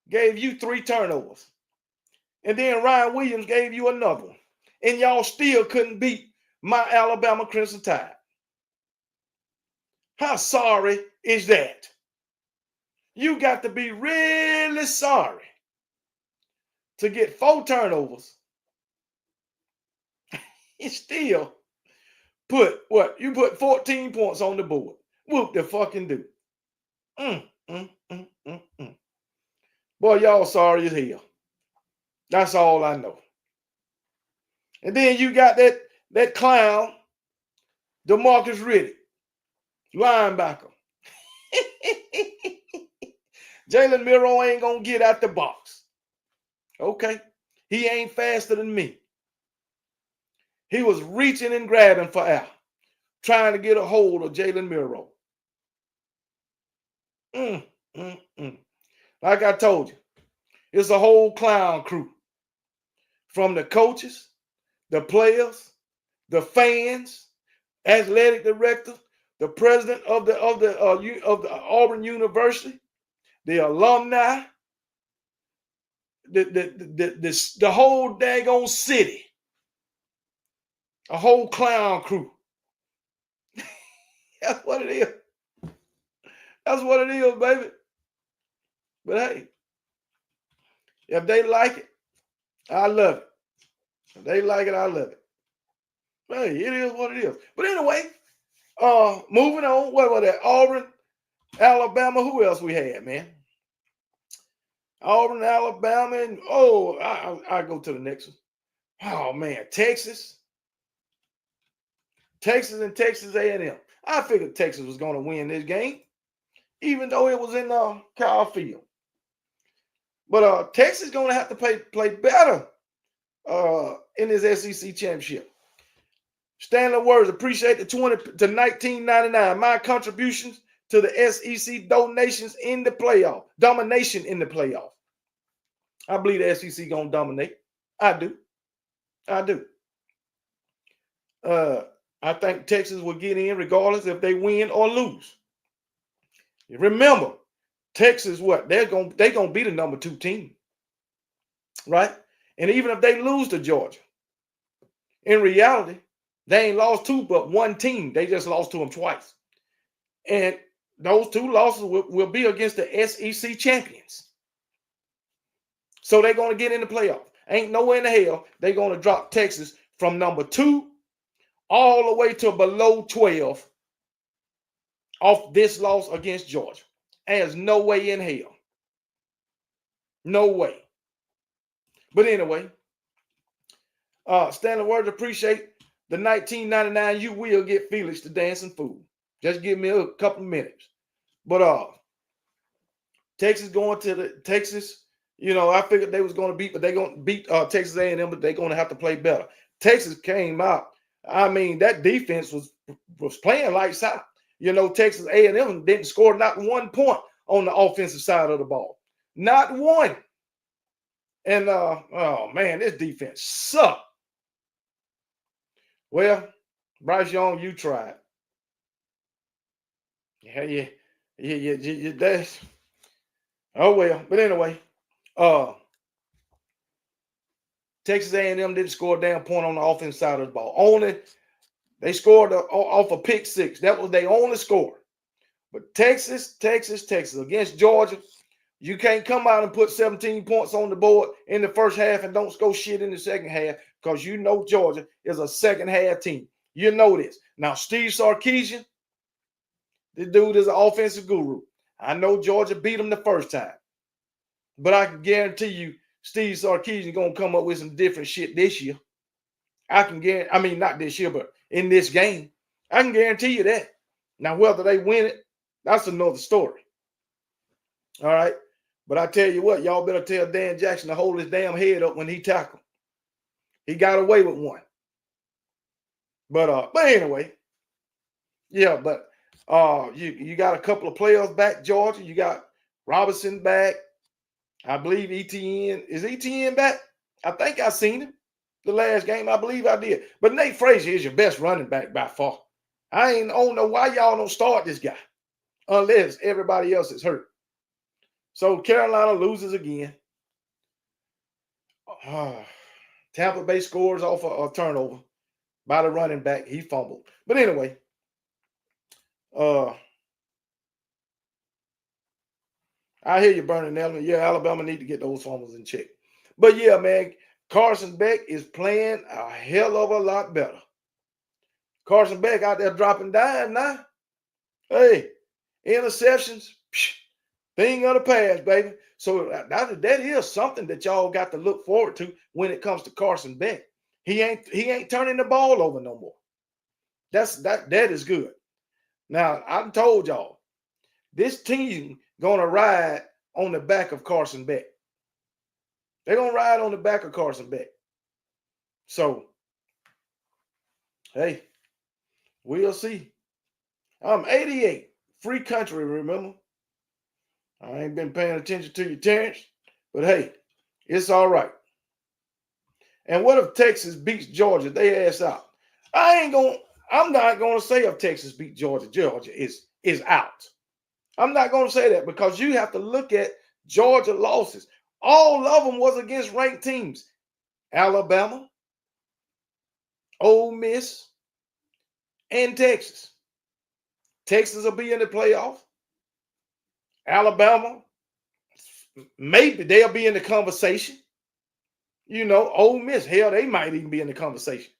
gave you 3 turnovers. And then Ryan Williams gave you another one. And y'all still couldn't beat my Alabama Crimson Tide. How sorry is that? You got to be really sorry to get 4 turnovers. And still put what? You put 14 points on the board. Whoop the fucking do. Boy, y'all sorry as hell. That's all I know. And then you got that clown, DeMarcus Riddick, linebacker. Jalen Milroe ain't going to get out the box. Okay. He ain't faster than me. He was reaching and grabbing for Al, trying to get a hold of Jalen Milroe. Like I told you, it's a whole clown crew. From the coaches, the players, the fans, athletic director, the president of the Auburn University, the alumni, the whole daggone city, a whole clown crew. That's what it is. That's what it is, baby. But hey, if they like it, I love it. If they like it, I love it. Hey, it is what it is. But anyway, moving on. What was that? Auburn, Alabama. Who else we had, man? Auburn, Alabama, and I go to the next one. Oh man, Texas and Texas A&M. I figured Texas was going to win this game, even though it was in Kyle Field. But Texas is going to have to play better in this SEC championship. Stanley Words, appreciate the 20 to 1999. My contributions to the SEC donations in the playoff, domination in the playoff. I believe the SEC gonna dominate. I do. I think Texas will get in regardless if they win or lose. Remember, Texas, what they're gonna be the number 2 team, right? And even if they lose to Georgia, in reality, they ain't lost to but one team. They just lost to them twice. And those 2 losses will be against the SEC champions. So they're going to get in the playoff. Ain't no way in the hell they're going to drop Texas from number 2 all the way to below 12 off this loss against Georgia. There's no way in hell. No way. But anyway, Stanley Words, appreciate the 1999. You will get Felix the dancing fool. Just give me a couple of minutes. But Texas going to the Texas. You know, I figured they was going to beat, but they're going to beat Texas A&M, but they're going to have to play better. Texas came out. I mean, that defense was playing lights out. You know, Texas A&M didn't score not 1 point on the offensive side of the ball. Not one. And, oh, man, this defense sucked. Well, Bryce Young, you tried. Yeah, that's. Oh, well. But anyway. Texas A&M didn't score a damn point on the offensive side of the ball. Only they scored off a pick 6. That was their only score. But Texas against Georgia, you can't come out and put 17 points on the board in the first half and don't score shit in the second half because you know Georgia is a second half team. You know this. Now, Steve Sarkisian, this dude is an offensive guru. I know Georgia beat him the first time. But I can guarantee you, Steve Sarkisian going to come up with some different shit this year. I can guarantee, I mean, not this year, but in this game. I can guarantee you that. Now, whether they win it, that's another story. All right? But I tell you what, y'all better tell Dan Jackson to hold his damn head up when he tackled. He got away with one. But anyway, yeah, but you got a couple of players back, Georgia. You got Robinson back. I believe ETN. Is ETN back? I think I seen him the last game. I believe I did. But Nate Frazier is your best running back by far. I don't know why y'all don't start this guy unless everybody else is hurt. So Carolina loses again. Tampa Bay scores off a turnover by the running back. He fumbled. But anyway, I hear you, Bernie Nelson. Yeah, Alabama need to get those fumbles in check. But yeah, man, Carson Beck is playing a hell of a lot better. Carson Beck out there dropping dimes now. Hey, interceptions, thing of the past, baby. So that is something that y'all got to look forward to when it comes to Carson Beck. He ain't turning the ball over no more. That is good. Now, I told y'all, this team gonna ride on the back of Carson Beck. They're going to ride on the back of Carson Beck. So, hey, we'll see. I'm 88. Free country, remember? I ain't been paying attention to you, Terrence. But hey, it's all right. And what if Texas beats Georgia? They ass out. I'm not gonna say if Texas beat Georgia, Georgia is out. I'm not gonna say that because you have to look at Georgia losses. All of them was against ranked teams. Alabama, Ole Miss, and Texas. Texas will be in the playoff. Alabama, maybe they'll be in the conversation. You know, Ole Miss, hell, they might even be in the conversation.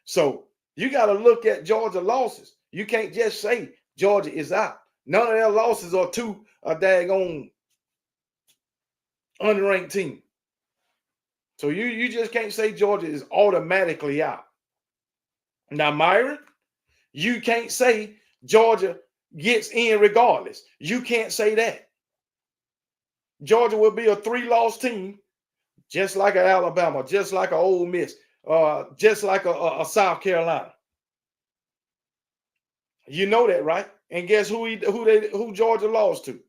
So you got to look at Georgia losses. You can't just say Georgia is out. None of their losses are to a daggone unranked team. So you just can't say Georgia is automatically out. Now, Myron, you can't say Georgia gets in regardless. You can't say that. Georgia will be a 3-loss team, just like an Alabama, just like an Ole Miss, just like a South Carolina. You know that, right? And guess who Georgia lost to?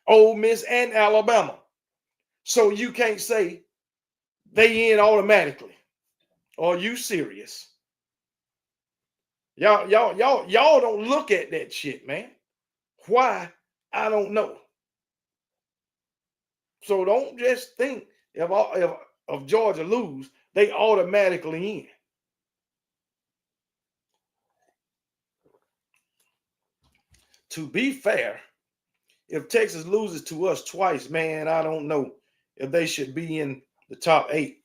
Ole Miss and Alabama. So you can't say they in automatically. Are you serious? Y'all don't look at that shit, man. Why? I don't know. So don't just think if Georgia lose, they automatically in. To be fair, if Texas loses to us twice, man, I don't know if they should be in the top 8.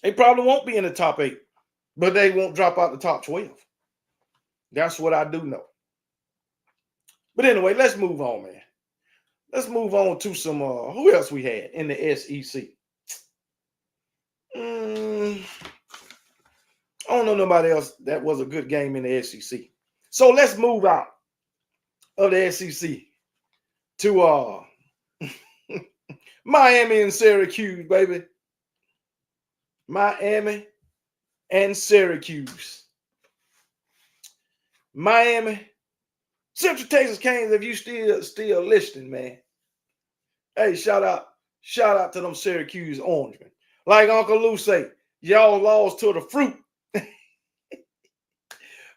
They probably won't be in the top 8, but they won't drop out the top 12. That's what I do know. But anyway, let's move on, man. Let's move on to some, who else we had in the SEC? I don't know nobody else that was a good game in the SEC. So let's move out of the SEC to Miami and Syracuse, baby. Miami and Syracuse. Miami, Central Texas Canes, if you still listening, man. Hey, shout out to them Syracuse Orangemen. Like Uncle Lou say, y'all lost to the fruit.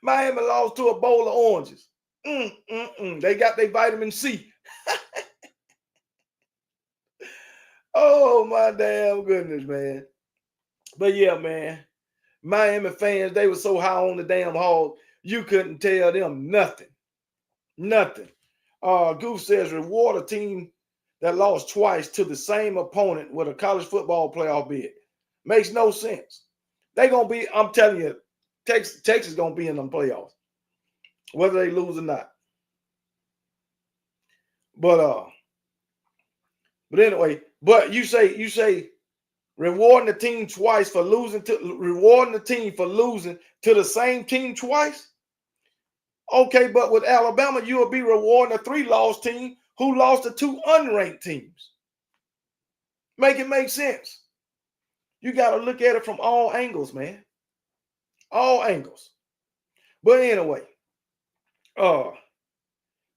Miami lost to a bowl of oranges. They got their vitamin C. Oh, my damn goodness, man. But yeah, man, Miami fans, they were so high on the damn hog, you couldn't tell them nothing. Nothing. Goof says, reward a team that lost twice to the same opponent with a college football playoff bid. Makes no sense. They're going to be, I'm telling you, Texas going to be in them playoffs, whether they lose or not. But anyway, but you say rewarding the team twice for losing to rewarding the team for losing to the same team twice. Okay, but with Alabama, you will be rewarding a 3-loss team who lost to 2 unranked teams. Make it make sense. You got to look at it from all angles, man. All angles. But anyway,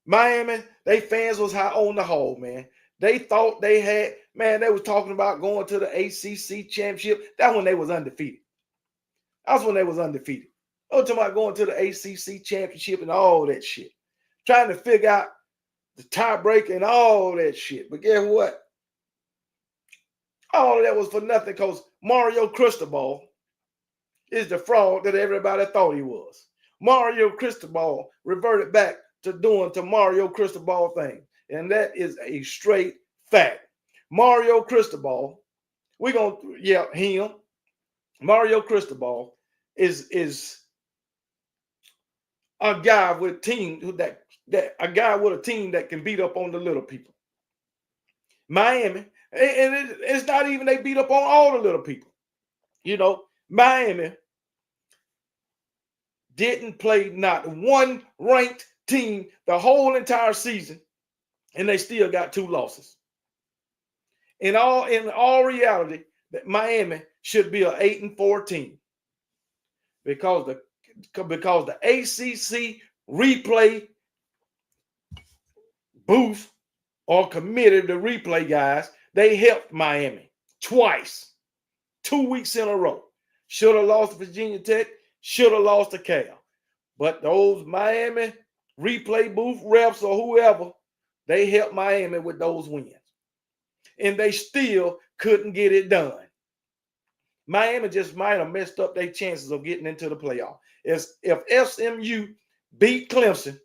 Miami, they fans was high on the hole, man. They thought they had, man, they was talking about going to the ACC championship. That's when they was undefeated. That's when they was undefeated. I was talking about going to the ACC championship and all that shit. Trying to figure out the tiebreaker and all that shit. But guess what? All of that was for nothing because Mario Cristobal is the fraud that everybody thought he was. Mario Cristobal reverted back to doing to Mario Cristobal thing. And that is a straight fact. Mario Cristobal, we're going to, him. Mario Cristobal is a guy with a team that can beat up on the little people. Miami, and it's not even they beat up on all the little people. You know, Miami didn't play not one ranked team the whole entire season, and they still got 2 losses. In all reality, that Miami should be an 8-4 team because the ACC replay booth or committee, the replay guys, they helped Miami twice, 2 weeks in a row. Should have lost to Virginia Tech, should have lost to Cal. But those Miami replay booth reps or whoever, they helped Miami with those wins. And they still couldn't get it done. Miami just might have messed up their chances of getting into the playoff. If SMU beat Clemson,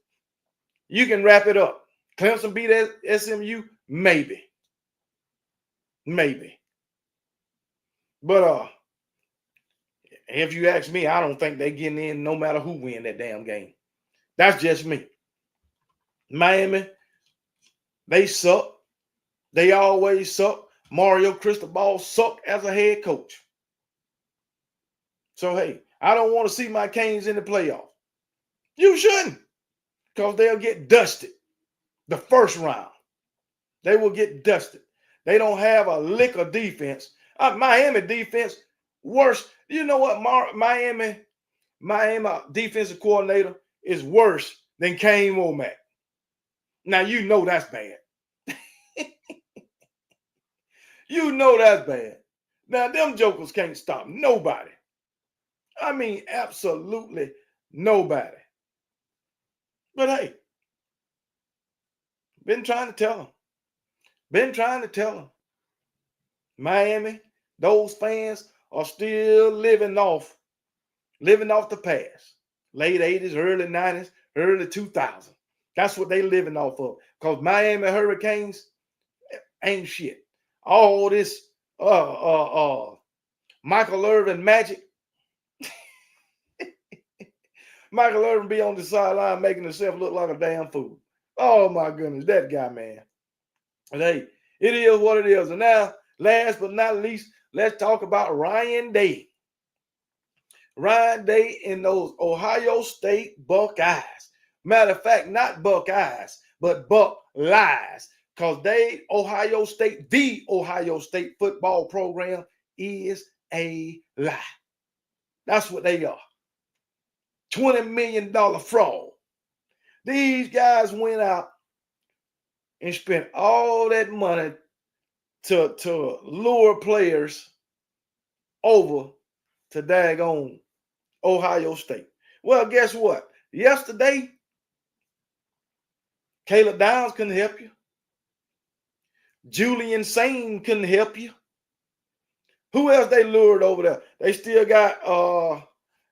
you can wrap it up. Clemson beat SMU, maybe. Maybe. But if you ask me, I don't think they're getting in no matter who win that damn game. That's just me. Miami, they suck. They always suck. Mario Cristobal sucked as a head coach. So, hey, I don't want to see my Canes in the playoff. You shouldn't, because they'll get dusted the first round. They will get dusted. They don't have a lick of defense. Miami defense, worse. You know what? Miami defensive coordinator is worse than Kane Womack. Now, you know that's bad. You know that's bad. Now, them jokers can't stop nobody. I mean, absolutely nobody. But hey, been trying to tell them. Miami, those fans are still living off the past. Late 80s, early 90s, early 2000s. That's what they living off of. Because Miami Hurricanes ain't shit. All this Michael Irvin magic. Michael Irvin be on the sideline making himself look like a damn fool. Oh my goodness, that guy, man. But hey, it is what it is. And now, last but not least, let's talk about Ryan Day. Ryan Day in those Ohio State Buckeyes. Matter of fact, not Buckeyes, but Buckeyes. Because the Ohio State football program is a lie. That's what they are. $20 million fraud. These guys went out and spent all that money to lure players over to daggone Ohio State. Well, guess what? Yesterday, Caleb Downs couldn't help you. Julian Sane couldn't help you. Who else they lured over there? They still got hold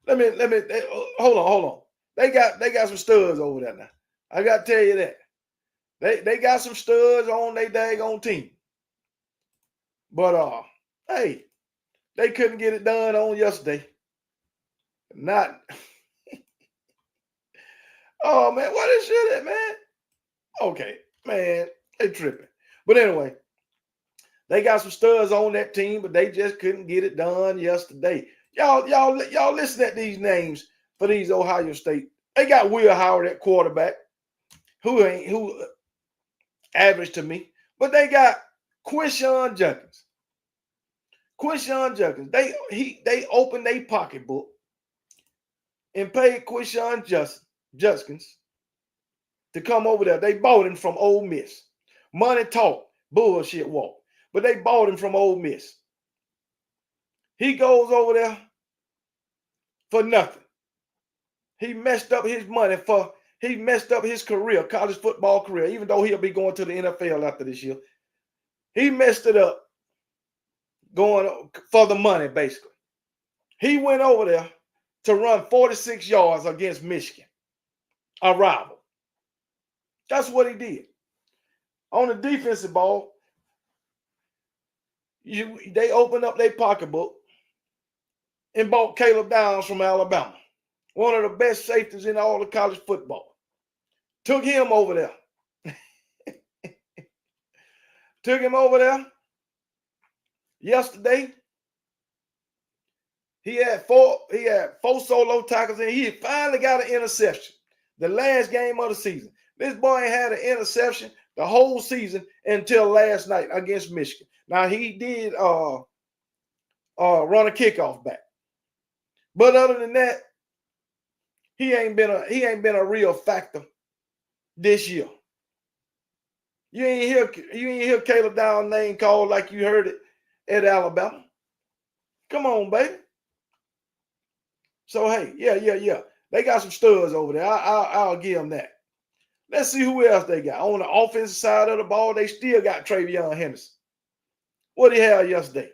on. They got some studs over there now. I got to tell you that. They got some studs on their daggone team. But hey, they couldn't get it done on yesterday. Not oh man, what is shit at, man? Okay, man, they tripping. But anyway, they got some studs on that team, but they just couldn't get it done yesterday. Y'all listen at these names for these Ohio State. They got Will Howard at quarterback, who average to me, but they got Quinshon Judkins. They opened their pocketbook and paid Quinshon Judkins to come over there. They bought him from Ole Miss. Money talk, bullshit walk. But they bought him from Ole Miss. He goes over there for nothing. He messed up his career, college football career, even though he'll be going to the NFL after this year. He messed it up going for the money, basically. He went over there to run 46 yards against Michigan, a rival. That's what he did. On the defensive ball, they opened up their pocketbook and bought Caleb Downs from Alabama, one of the best safeties in all of college football. Took him over there. Took him over there yesterday. He had four solo tackles, and he finally got an interception. The last game of the season. This boy ain't had an interception the whole season until last night against Michigan. Now he did run a kickoff back. But other than that, he ain't been a real factor this year. You ain't hear Caleb Down name called like you heard it at Alabama. Come on, baby. So hey, yeah. They got some studs over there. I'll give them that. Let's see who else they got. On the offensive side of the ball, they still got Travion Henderson. What he had yesterday?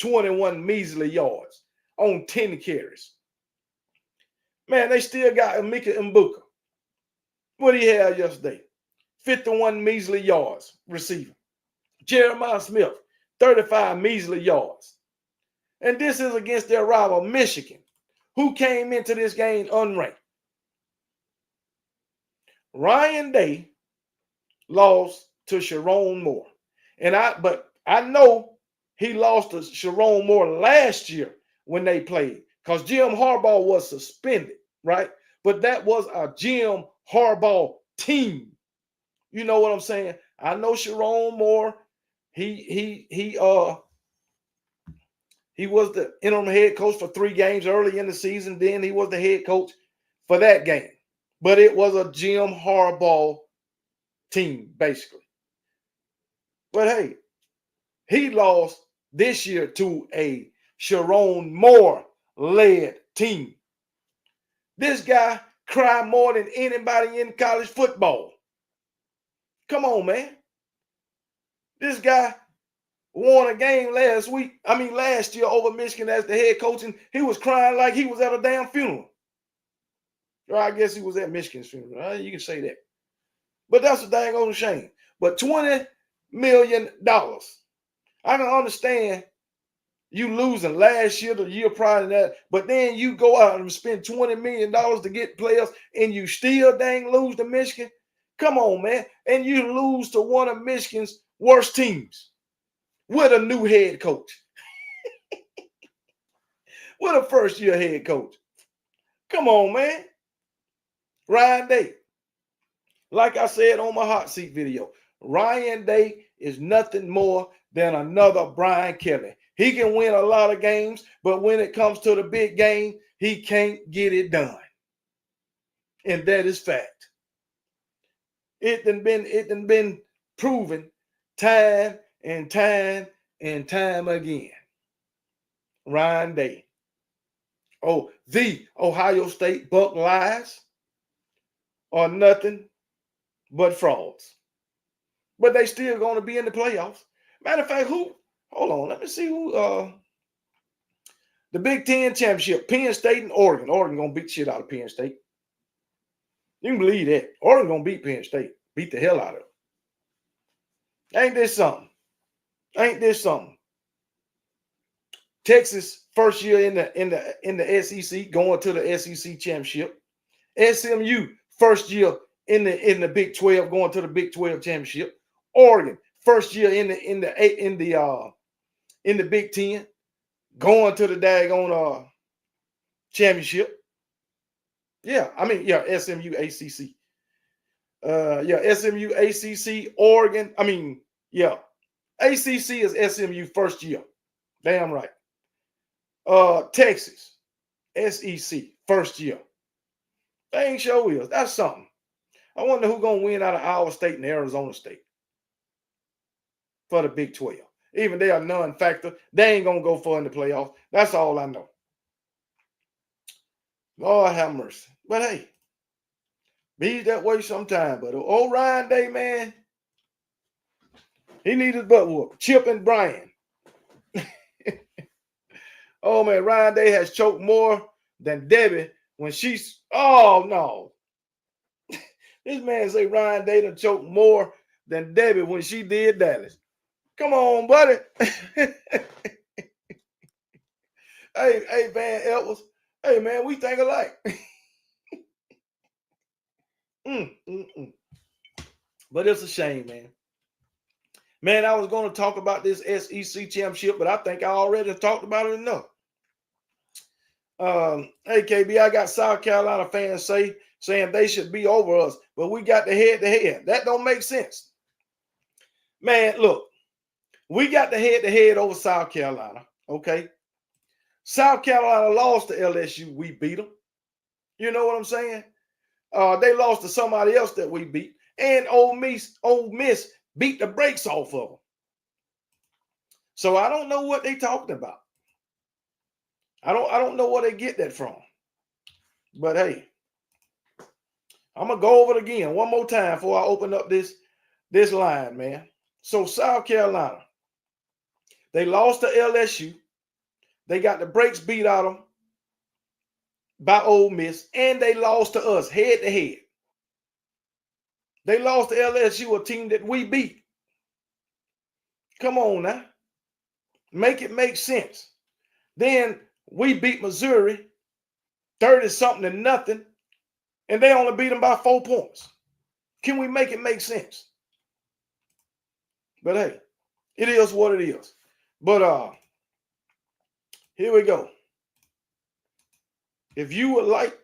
21 measly yards on 10 carries. Man, they still got Emeka Mbuka. What he had yesterday? 51 measly yards receiving. Jeremiah Smith, 35 measly yards. And this is against their rival, Michigan, who came into this game unranked. Ryan Day lost to Sharon Moore. But I know he lost to Sharon Moore last year when they played because Jim Harbaugh was suspended, right? But that was a Jim Harbaugh team. You know what I'm saying? I know Sharon Moore. He was the interim head coach for 3 games early in the season. Then he was the head coach for that game. But it was a Jim Harbaugh team, basically. But hey, he lost this year to a Sharon Moore-led team. This guy cried more than anybody in college football. Come on, man. This guy won a game last year over Michigan as the head coach, and he was crying like he was at a damn funeral. Or I guess he was at Michigan's funeral. You can say that. But that's a dang old shame. But $20 million. I can understand you losing last year, the year prior to that, but then you go out and spend $20 million to get players and you still dang lose to Michigan. Come on, man. And you lose to one of Michigan's worst teams with a new head coach. With a first-year head coach. Come on, man. Ryan Day. Like I said on my hot seat video, Ryan Day is nothing more than another Brian Kelly. He can win a lot of games, but when it comes to the big game, he can't get it done. And that is fact. It done been proven time and time and time again. Ryan Day. Oh, the Ohio State Buckeyes are nothing but frauds. But they still going to be in the playoffs. Matter of fact, hold on, let me see who the Big Ten championship, Penn State and Oregon. Oregon going to beat shit out of Penn State. You can believe that. Oregon going to beat Penn State. Beat the hell out of them. Ain't this something? Ain't this something? Texas first year in the SEC, going to the SEC championship. SMU first year in the Big 12, going to the Big 12 championship. Oregon first year in the Big 10, going to the daggone championship. SMU ACC. SMU ACC, Oregon. ACC is SMU first year. Damn right. Texas, SEC first year. They ain't show is. That's something. I wonder who's gonna win out of Iowa State and Arizona State for the Big 12. Even they are non-factor. They ain't gonna go far in the playoffs. That's all I know. Lord have mercy. But hey, be that way sometime. But old Ryan Day, man, he needs his butt whooped. Chip and Brian. Oh man, Ryan Day has choked more than Debbie when she's. Oh no. This man say Ryan Day done choked more than Debbie when she did Dallas. Come on, buddy. Hey, Van Edwards. Hey, man, we think alike. But it's a shame, man. Man, I was going to talk about this SEC championship, but I think I already talked about it enough. Hey, KB, I got South Carolina fans saying they should be over us, but we got the head-to-head. That don't make sense. Man, look, we got the head-to-head over South Carolina, okay? South Carolina lost to LSU. We beat them. You know what I'm saying? They lost to somebody else that we beat. And Ole Miss beat the brakes off of them. So I don't know what they talking about. I don't know where they get that from. But hey, I'm gonna go over it again one more time before I open up this line, man. So South Carolina, they lost to LSU. They got the brakes beat out of them by Ole Miss, and they lost to us head to head. They lost to LSU, a team that we beat. Come on now. Make it make sense. Then we beat Missouri 30-something to nothing, and they only beat them by 4 points. Can we make it make sense? But hey, it is what it is. But here we go. If you would like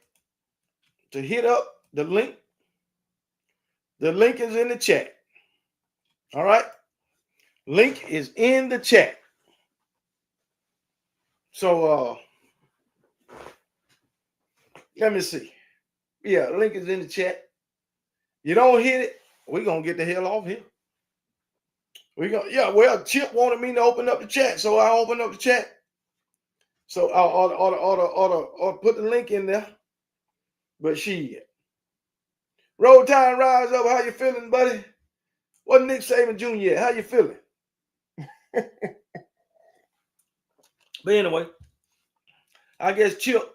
to hit up the link is in the chat. All right? Link is in the chat. So let me see. Yeah, link is in the chat. You don't hit it, we're gonna get the hell off here. Well, Chip wanted me to open up the chat, so I opened up the chat. So I ought to put the link in there. But shit. Roll Tide Rise Up, how you feeling, buddy? What Nick Saban Jr. How you feeling? But anyway, I guess Chip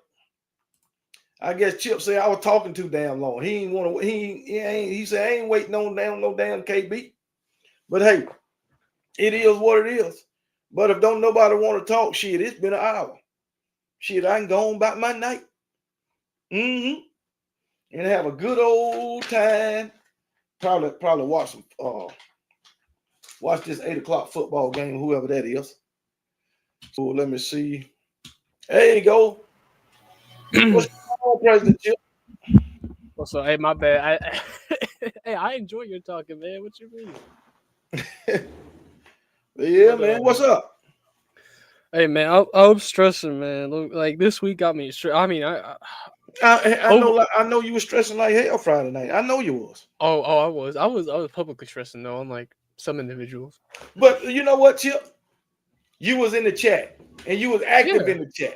said I was talking too damn long. He said I ain't waiting on no damn KB. But hey, it is what it is. But if don't nobody want to talk shit, it's been an hour. Shit, I can go on about my night. And have a good old time. Probably watch some watch this 8 o'clock football game, whoever that is. So let me see. There you go. What's going on, President Chip? Well, so hey, my bad. Hey, I enjoy your talking, man. What you mean? Yeah, man. What's up? Hey, man, I'm stressing, man. Look, like this week got me stressed. I mean, I know you were stressing like hell Friday night. I know you was. I was publicly stressing though, unlike some individuals. But you know what, Chip? You was in the chat and you was active in the chat.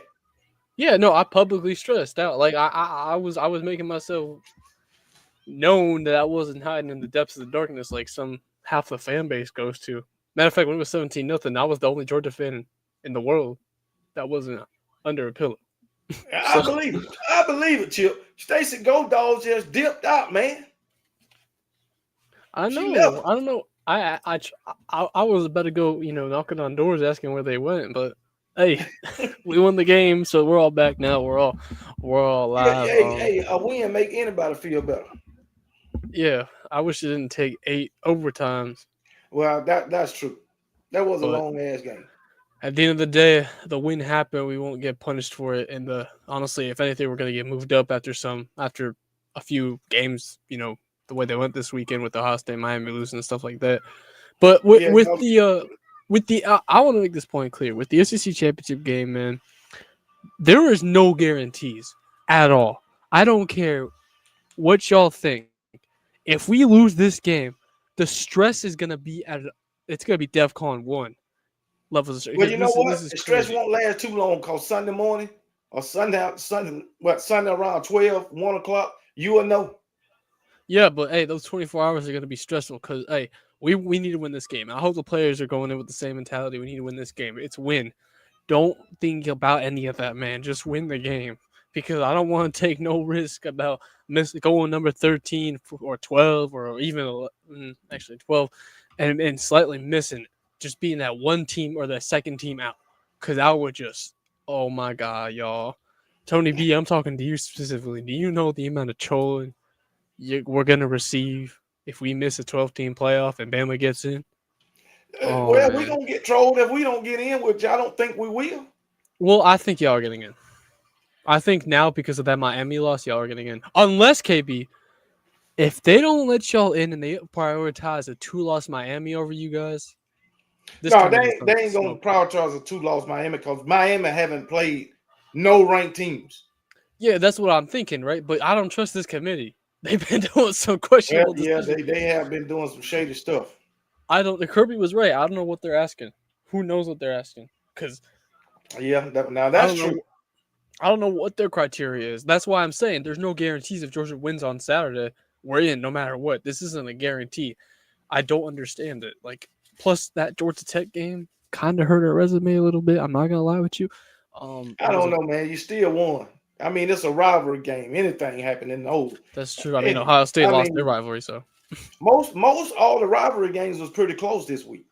Yeah, no, I publicly stressed out. Like I was making myself known that I wasn't hiding in the depths of the darkness like some half the fan base goes to. Matter of fact, when it was 17-0, I was the only Georgia fan in the world that wasn't under a pillow. I believe it, Chip. Stacey Go Dogs just dipped out, man. I know. I don't know. I was about to go, knocking on doors asking where they went, but hey, we won the game, so we're all back now. We're all live. Hey, a win make anybody feel better. Yeah, I wish it didn't take 8 overtimes. Well, that's true. That was a long ass game. At the end of the day, the win happened. We won't get punished for it. And honestly, if anything, we're gonna get moved up after a few games. The way they went this weekend with the Ohio State Miami losing and stuff like that. But I want to make this point clear with the SEC championship game, man. There is no guarantees at all. I don't care what y'all think. If we lose this game, the stress is gonna be it's gonna be DEFCON 1 levels. Well, you know what? The stress won't last too long because Sunday morning or Sunday around 12, 1 o'clock, you will know. Yeah, but hey, those 24 hours are going to be stressful because, hey, we need to win this game. I hope the players are going in with the same mentality. We need to win this game. It's win. Don't think about any of that, man. Just win the game because I don't want to take no risk about going number 13 or 12 or even actually 12 and slightly missing, just being that one team or the second team out because I would just, oh my God, y'all. Tony B, I'm talking to you specifically. Do you know the amount of trolling we're going to receive if we miss a 12-team playoff and Bama gets in? We're going to get trolled if we don't get in, which I don't think we will. Well, I think y'all are getting in. I think now because of that Miami loss, y'all are getting in. Unless, KB, if they don't let y'all in and they prioritize a 2-loss Miami over you guys, This No, committee is they going to ain't going to smoke. prioritize a 2-loss Miami because Miami haven't played no ranked teams. Yeah, that's what I'm thinking, right? But I don't trust this committee. They've been doing some Well, questionable yeah, decisions. they have been doing some shady stuff. I don't. The Kirby was right. I don't know what they're asking. Who knows what they're asking? Because Yeah, now I that's don't true. know. I don't know what their criteria is. That's why I'm saying there's no guarantees. If Georgia wins on Saturday, we're in no matter what. This isn't a guarantee. I don't understand it. Like, plus that Georgia Tech game kind of hurt our resume a little bit. I'm not gonna lie with you. I don't know, man. You still won. I mean, it's a rivalry game. Anything happen in the old. That's true. I mean, Ohio State lost their rivalry, so most all the rivalry games was pretty close this week.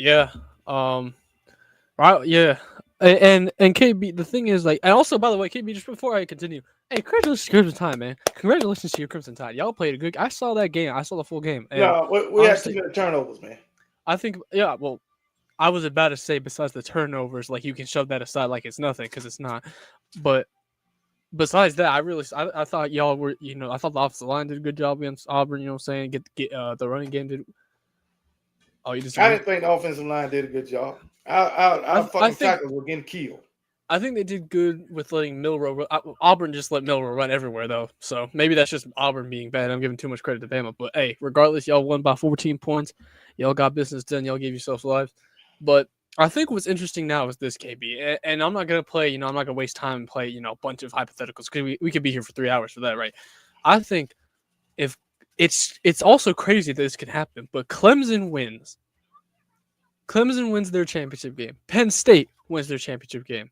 yeah. Right. Yeah. And KB, the thing is, like, and also, by the way, KB, just before I continue, hey, congratulations to Crimson Tide, man. Congratulations to your Crimson Tide. Y'all played a good. I saw that game. I saw the full game. And No, we had too many turnovers, man. I think, yeah. Well, I was about to say, besides the turnovers, like you can shove that aside like it's nothing because it's not. But besides that, I thought y'all were, I thought the offensive line did a good job against Auburn. You know what I'm saying? Get the running game did. Oh, you disagree? I didn't think the offensive line did a good job. Our fucking tackles were getting killed. I think they did good with letting Milroe. Auburn just let Milroe run everywhere, though. So maybe that's just Auburn being bad. I'm giving too much credit to Bama. But hey, regardless, y'all won by 14 points. Y'all got business done. Y'all gave yourselves lives. But I think what's interesting now is this, KB. And I'm not going to play, I'm not going to waste time and play, a bunch of hypotheticals because we could be here for 3 hours for that, right? I think if it's also crazy that this can happen, but Clemson wins. Clemson wins their championship game. Penn State wins their championship game.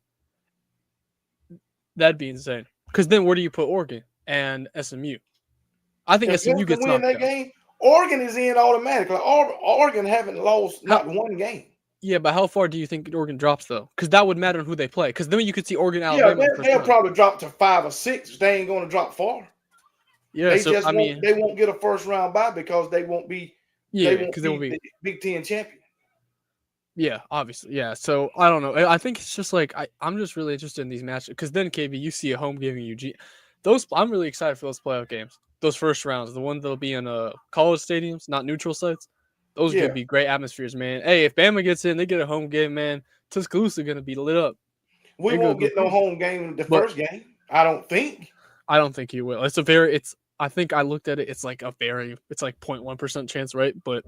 That'd be insane. Because then where do you put Oregon and SMU? I think If SMU gets knocked that out. game, Oregon is in automatically. Oregon haven't lost not one game. Yeah, but how far do you think Oregon drops though? Because that would matter who they play. Because then you could see Oregon, Alabama. Yeah, they'll probably drop to 5 or 6. They ain't going to drop far. Yeah, they won't get a first round bye because they won't be. Yeah, because they won't be the Big Ten champion. Yeah, obviously. Yeah. So I don't know. I think it's just like I'm just really interested in these matches because then KB, you see a home game in Eugene. I'm really excited for those playoff games. Those first rounds, the ones that'll be in college stadiums, not neutral sites. Those are gonna be great atmospheres, man. Hey, if Bama gets in, they get a home game, man. Tuscaloosa gonna be lit up. We won't get no home game first game. I don't think. I don't think you will. I think I looked at it. It's like 0.1% chance, right? But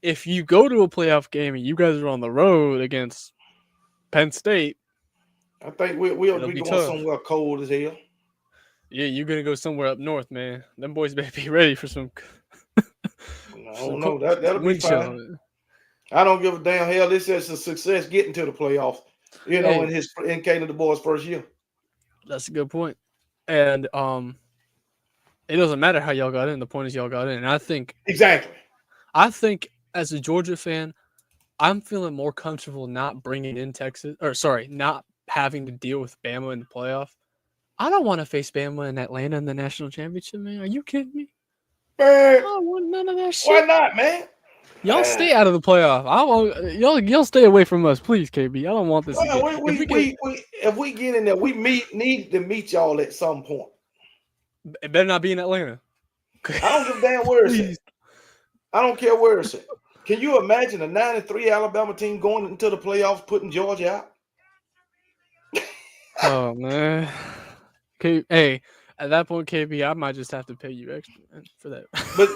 if you go to a playoff game and you guys are on the road against Penn State, I think we'll be going tough. somewhere cold as hell. Yeah, you're gonna go somewhere up north, man. Them boys better be ready for some. No, that'll be fine. I don't give a damn. Hell, this is a success getting to the playoffs. In Caleb the boys' first year. That's a good point. And it doesn't matter how y'all got in. The point is y'all got in. And I think exactly. I think as a Georgia fan, I'm feeling more comfortable not bringing in not having to deal with Bama in the playoff. I don't want to face Bama in Atlanta in the national championship, man. Are you kidding me? Man, I don't want none of that shit. Why not, man? Y'all stay out of the playoff. Y'all stay away from us, please, KB. I don't want this again. If we get in there, we need to meet y'all at some point. It better not be in Atlanta. I don't give a damn where it's at. I don't care where it's at. Can you imagine a 9-3 Alabama team going into the playoffs, putting Georgia out? Oh man. Okay, hey, at that point, KB, I might just have to pay you extra for that. But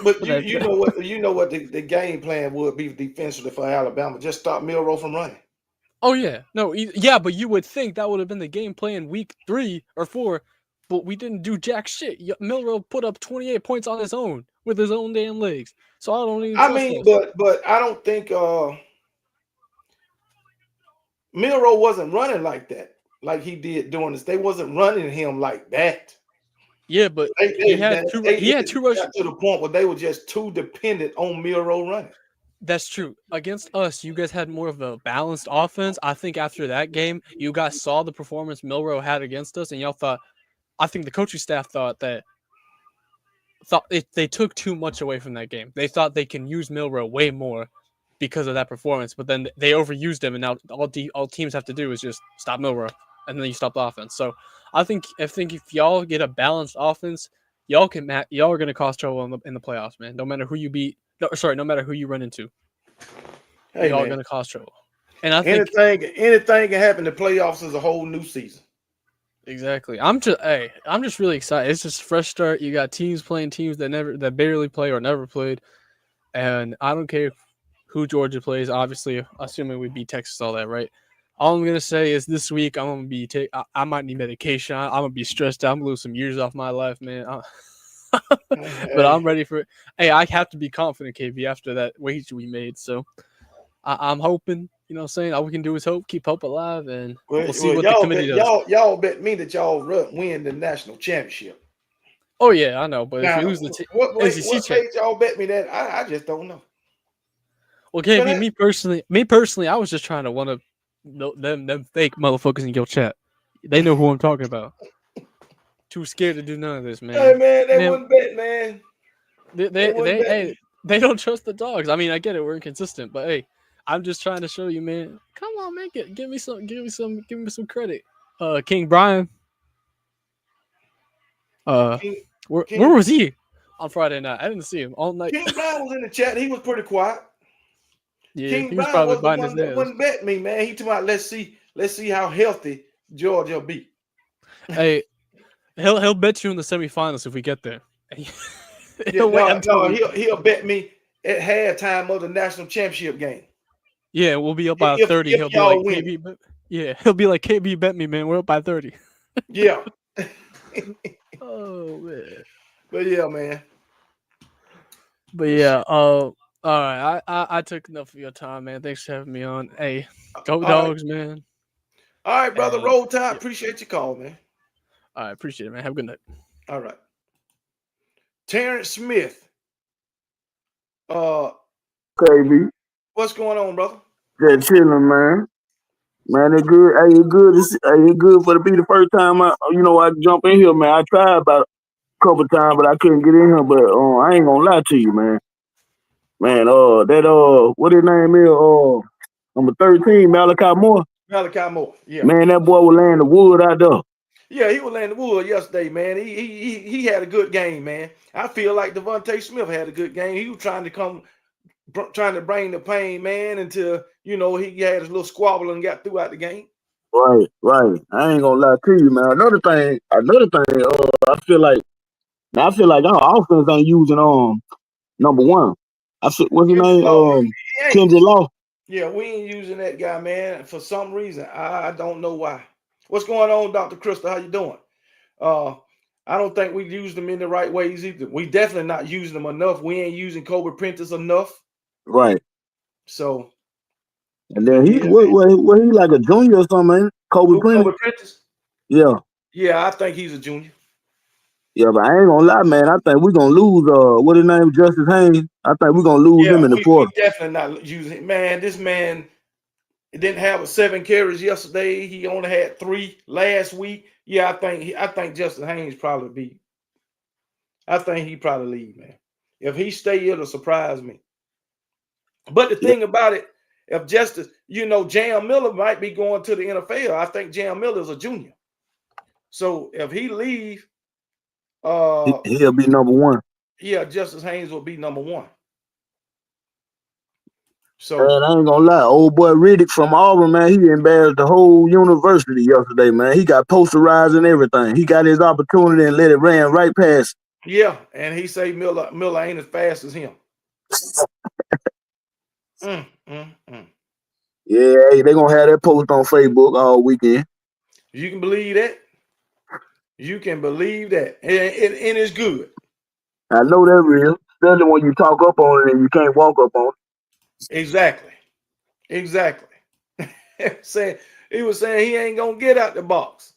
you know what the game plan would be defensively for Alabama. Just stop Milroe from running. Oh yeah, no, yeah, but you would think that would have been the game plan week 3 or 4, but we didn't do jack shit. Milroe put up 28 points on his own with his own damn legs. So I don't even. But I don't think Milroe wasn't running like that, like he did during this. They wasn't running him like that. Yeah, but he had two rushes to the point where they were just too dependent on Milroe running. That's true. Against us, you guys had more of a balanced offense. I think after that game, you guys saw the performance Milroe had against us, and y'all thought. I think the coaching staff thought they took too much away from that game. They thought they can use Milroe way more because of that performance, but then they overused him, and now all teams have to do is just stop Milroe, and then you stop the offense. So I think if y'all get a balanced offense, y'all are gonna cause trouble in the playoffs, man. No matter who you beat. No matter who you run into, Hey, y'all are man, gonna cause trouble. And I think anything can happen. The playoffs is a whole new season. exactly. I'm just really excited. It's just a fresh start. You got teams playing teams that barely play or never played, and I don't care who Georgia plays. Obviously, assuming we beat Texas, all that, right? All I'm gonna say is this week I'm gonna be I might need medication. I'm gonna be stressed out. I'm gonna lose some years off my life, man. But I'm Hey, ready for it. Hey, I have to be confident, KB, after that wager we made. So I'm hoping, you know what I'm saying? All we can do is hope, keep hope alive, and we'll see what the committee does. y'all bet me that y'all win the national championship. Oh, yeah, I know. But if we Now, lose the what SEC champ, made y'all bet me that? I just don't know. well, But KB, me personally, I was just trying to one up them fake motherfuckers in your chat. They know who I'm talking about. Too scared to do none of this, hey, man. man, they Man, wouldn't bet, man. They wouldn't bet hey, me. they don't trust the dogs. I mean, I get it, we're inconsistent, but hey, I'm just trying to show you, man. Come on, make it. Give me some credit. King Brian. King, Where King, was he on Friday night? I didn't see him all night. King Brown was in the chat. He was pretty quiet. Yeah, King he was Brown probably was the biting his one that nails. wouldn't bet me, man. He told me, let's see how healthy Georgia will be. Hey, he'll bet you in the semifinals if we get there. Yeah, He'll wait until no, we. he'll bet me at halftime of the national championship game. Yeah, we'll be up by If 30. He'll be y'all like win. KB. Yeah, he'll be like KB. Bet me, man. We're up by 30. Yeah. Oh man. But yeah, man. But yeah. All right. I took enough of your time, man. Thanks for having me on. Hey, go All right. dogs, man. All right, brother. And Roll Tide. yeah. Appreciate your call, man. All right. Appreciate it, man. Have a good night. All right. Terrence Smith. KB, What's going on, brother? just chilling, man. Man, it good. Hey, it good for to be the first time I jump in here, man. I tried about a couple times, but I couldn't get in here. But I ain't gonna lie to you, man. Man, what his name is? Number 13, Malachi Moore. Malachi Moore. Yeah. Man, that boy was laying the wood out there. Yeah, he was laying the wood yesterday, man. He had a good game, man. I feel like Devontae Smith had a good game. He was trying to bring the pain, man, until he had his little squabble and got throughout the game. Right, right. I ain't gonna lie to you, man. Another thing. I feel like our offense ain't using number one. What's his Kendrick name? Law, he ain't. Kendrick Law. Yeah, we ain't using that guy, man, for some reason. I don't know why. What's going on, Dr. Crystal? How you doing? I don't think we used them in the right ways either. We definitely not using them enough. We ain't using Kobe Prentice enough. Right. So, And but then yeah, he like a junior or something, man? Kobe Prentice? Kobe Prentice. Yeah. Yeah, I think he's a junior. Yeah, but I ain't gonna lie, man. I think we're gonna lose what his name, Justice Haynes. I think we're gonna lose Yeah, him in the we quarter. definitely not using it. Man, this man didn't have 7 carries yesterday. He only had 3 last week. Yeah, I think Justin Haynes I think he probably leave, man. If he stay, it'll surprise me. But the Yeah. thing about it, if Justice, Jam Miller might be going to the NFL. I think Jam Miller is a junior. So if he leave, He'll be number one. yeah, Justice Haynes will be number 1. So And I ain't gonna lie, old boy Riddick from Auburn, man, he embarrassed the whole university yesterday, man. He got posterized and everything. He got his opportunity and let it ran right past. yeah, and he say Miller ain't as fast as him. Yeah, hey, they gonna have that post on Facebook all weekend. You can believe that. You can believe that, and it's good. I know that real. Especially when you talk up on it and you can't walk up on it. Exactly. He was saying he ain't gonna get out the box.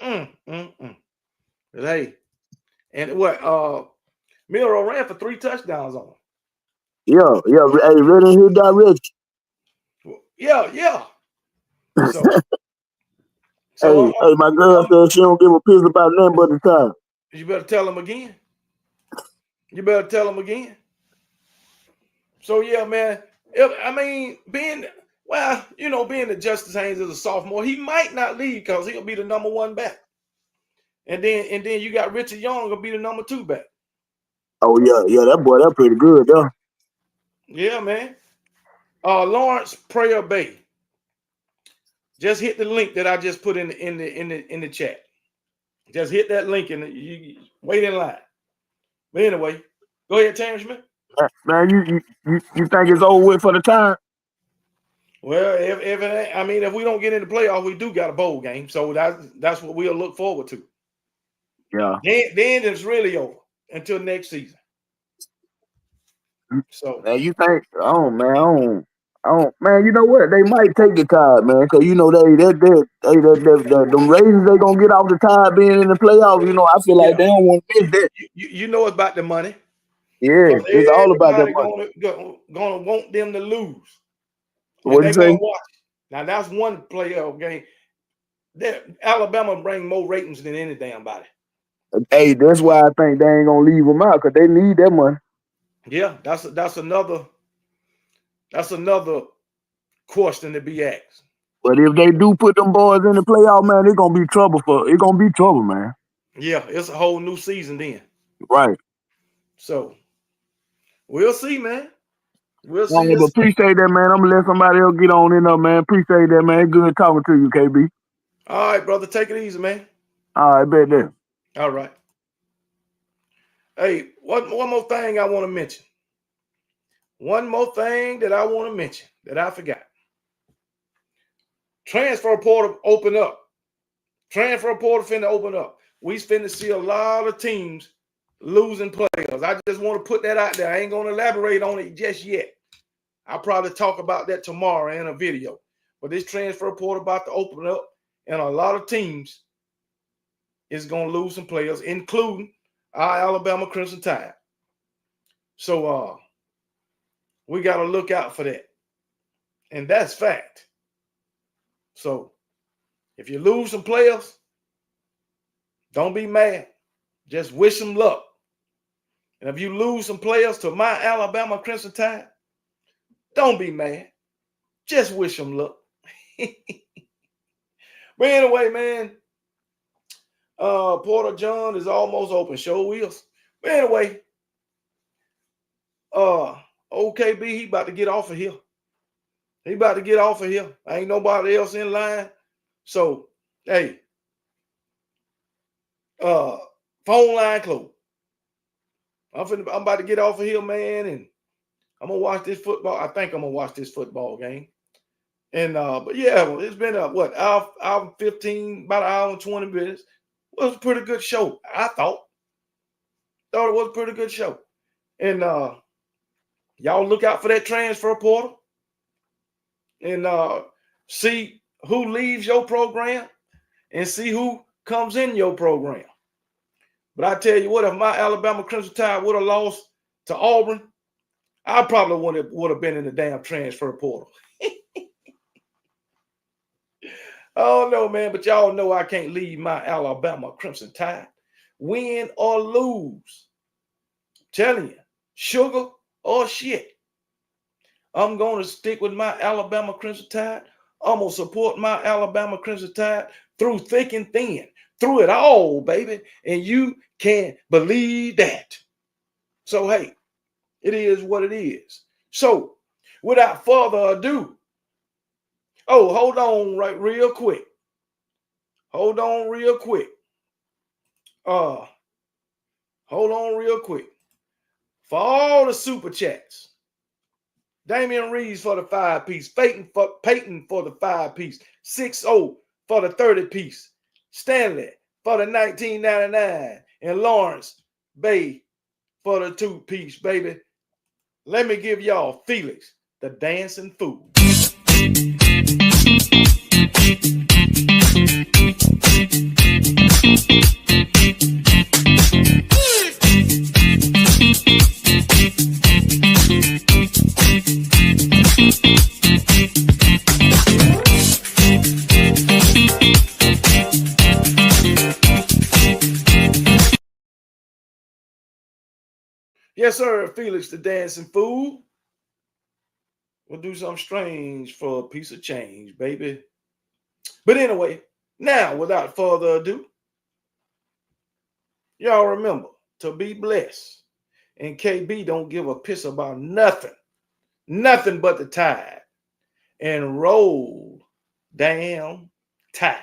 But hey, and what? Miller ran for 3 touchdowns on him. Yeah. Hey, ready in his direction. Yeah. So, Hey, my girl said she don't give a piss about nothing but the time. you better tell him again. So yeah, man. Being that Justice Haynes is a sophomore, he might not leave because he'll be the number 1 back. And then you got Richard Young gonna be the number 2 back. Oh yeah, that boy, that's pretty good though. Yeah, man. Lawrence Prayer Bay. Just hit the link that I just put in the chat. Just hit that link and you wait in line. But anyway, go ahead, Terrence. Man, you think it's over with for the time? Well, if it ain't, I mean, if we don't get in the playoff, we do got a bowl game, so that's what we'll look forward to. Yeah. Then it's really over until next season. So man, you think? Oh man, man. You know what? They might take the Tide, man, because you know them Ravens they gonna get off the Tide being in the playoffs. You know, I feel like they don't want to miss that. You know it's about the money. Yeah, it's all about that money. Gonna want them to lose. What you say? Watch. Now that's one playoff game. Alabama bring more ratings than any damn body. Hey, that's why I think they ain't gonna leave them out because they need that money. Yeah, that's another question to be asked. But if they do put them boys in the playoff, man, it's gonna be trouble, man. Yeah, it's a whole new season then. Right. So we'll see, man. We'll see. But appreciate that, man. I'm gonna let somebody else get on in there, man. Appreciate that, man. Good talking to you, KB. All right, brother. Take it easy, man. All right, bet that. All right. Hey, one more thing I want to mention. One more thing that I want to mention that I forgot. Transfer portal open up. Transfer portal finna open up. We finna see a lot of teams losing players. I just want to put that out there. I ain't going to elaborate on it just yet. I'll probably talk about that tomorrow in a video. But this transfer portal about to open up, and a lot of teams is going to lose some players, including our Alabama Crimson Tide. So we got to look out for that. And that's fact. So if you lose some players, don't be mad. Just wish them luck. And if you lose some players to my Alabama Crimson Tide, don't be mad. Just wish them luck. But anyway, man, Porter John is almost open. Show wheels. But anyway, OKB, he about to get off of here. Ain't nobody else in line. So, hey, phone line closed. I'm about to get off of here, man, and I'm gonna watch this football. I think I'm gonna watch this football game. And but yeah, it's been hour 15, about an hour and 20 minutes. It was a pretty good show, I thought. Thought it was a pretty good show. And y'all look out for that transfer portal and see who leaves your program and see who comes in your program. But I tell you what, if my Alabama Crimson Tide would have lost to Auburn, I probably would have been in the damn transfer portal. Oh no, man, but y'all know I can't leave my Alabama Crimson Tide. Win or lose. I'm telling you, sugar or shit. I'm going to stick with my Alabama Crimson Tide. I'm going to support my Alabama Crimson Tide through thick and thin, through it all, baby. And you can believe that. So, hey, it is what it is. So, without further ado, hold on real quick. Hold on real quick. For all the super chats. Damian Reeves for the 5-piece. Peyton for the 5-piece. 6-0 for the 30-piece. Stanley for the 1999. And Lawrence Bay for the 2-piece, baby. Let me give y'all Felix, the dancing fool. Yes, sir, Felix the dancing fool. We'll do something strange for a piece of change, baby. But anyway, now, without further ado, Y'all remember to be blessed. And KB don't give a piss about nothing. Nothing but the Tide. And roll damn Tide.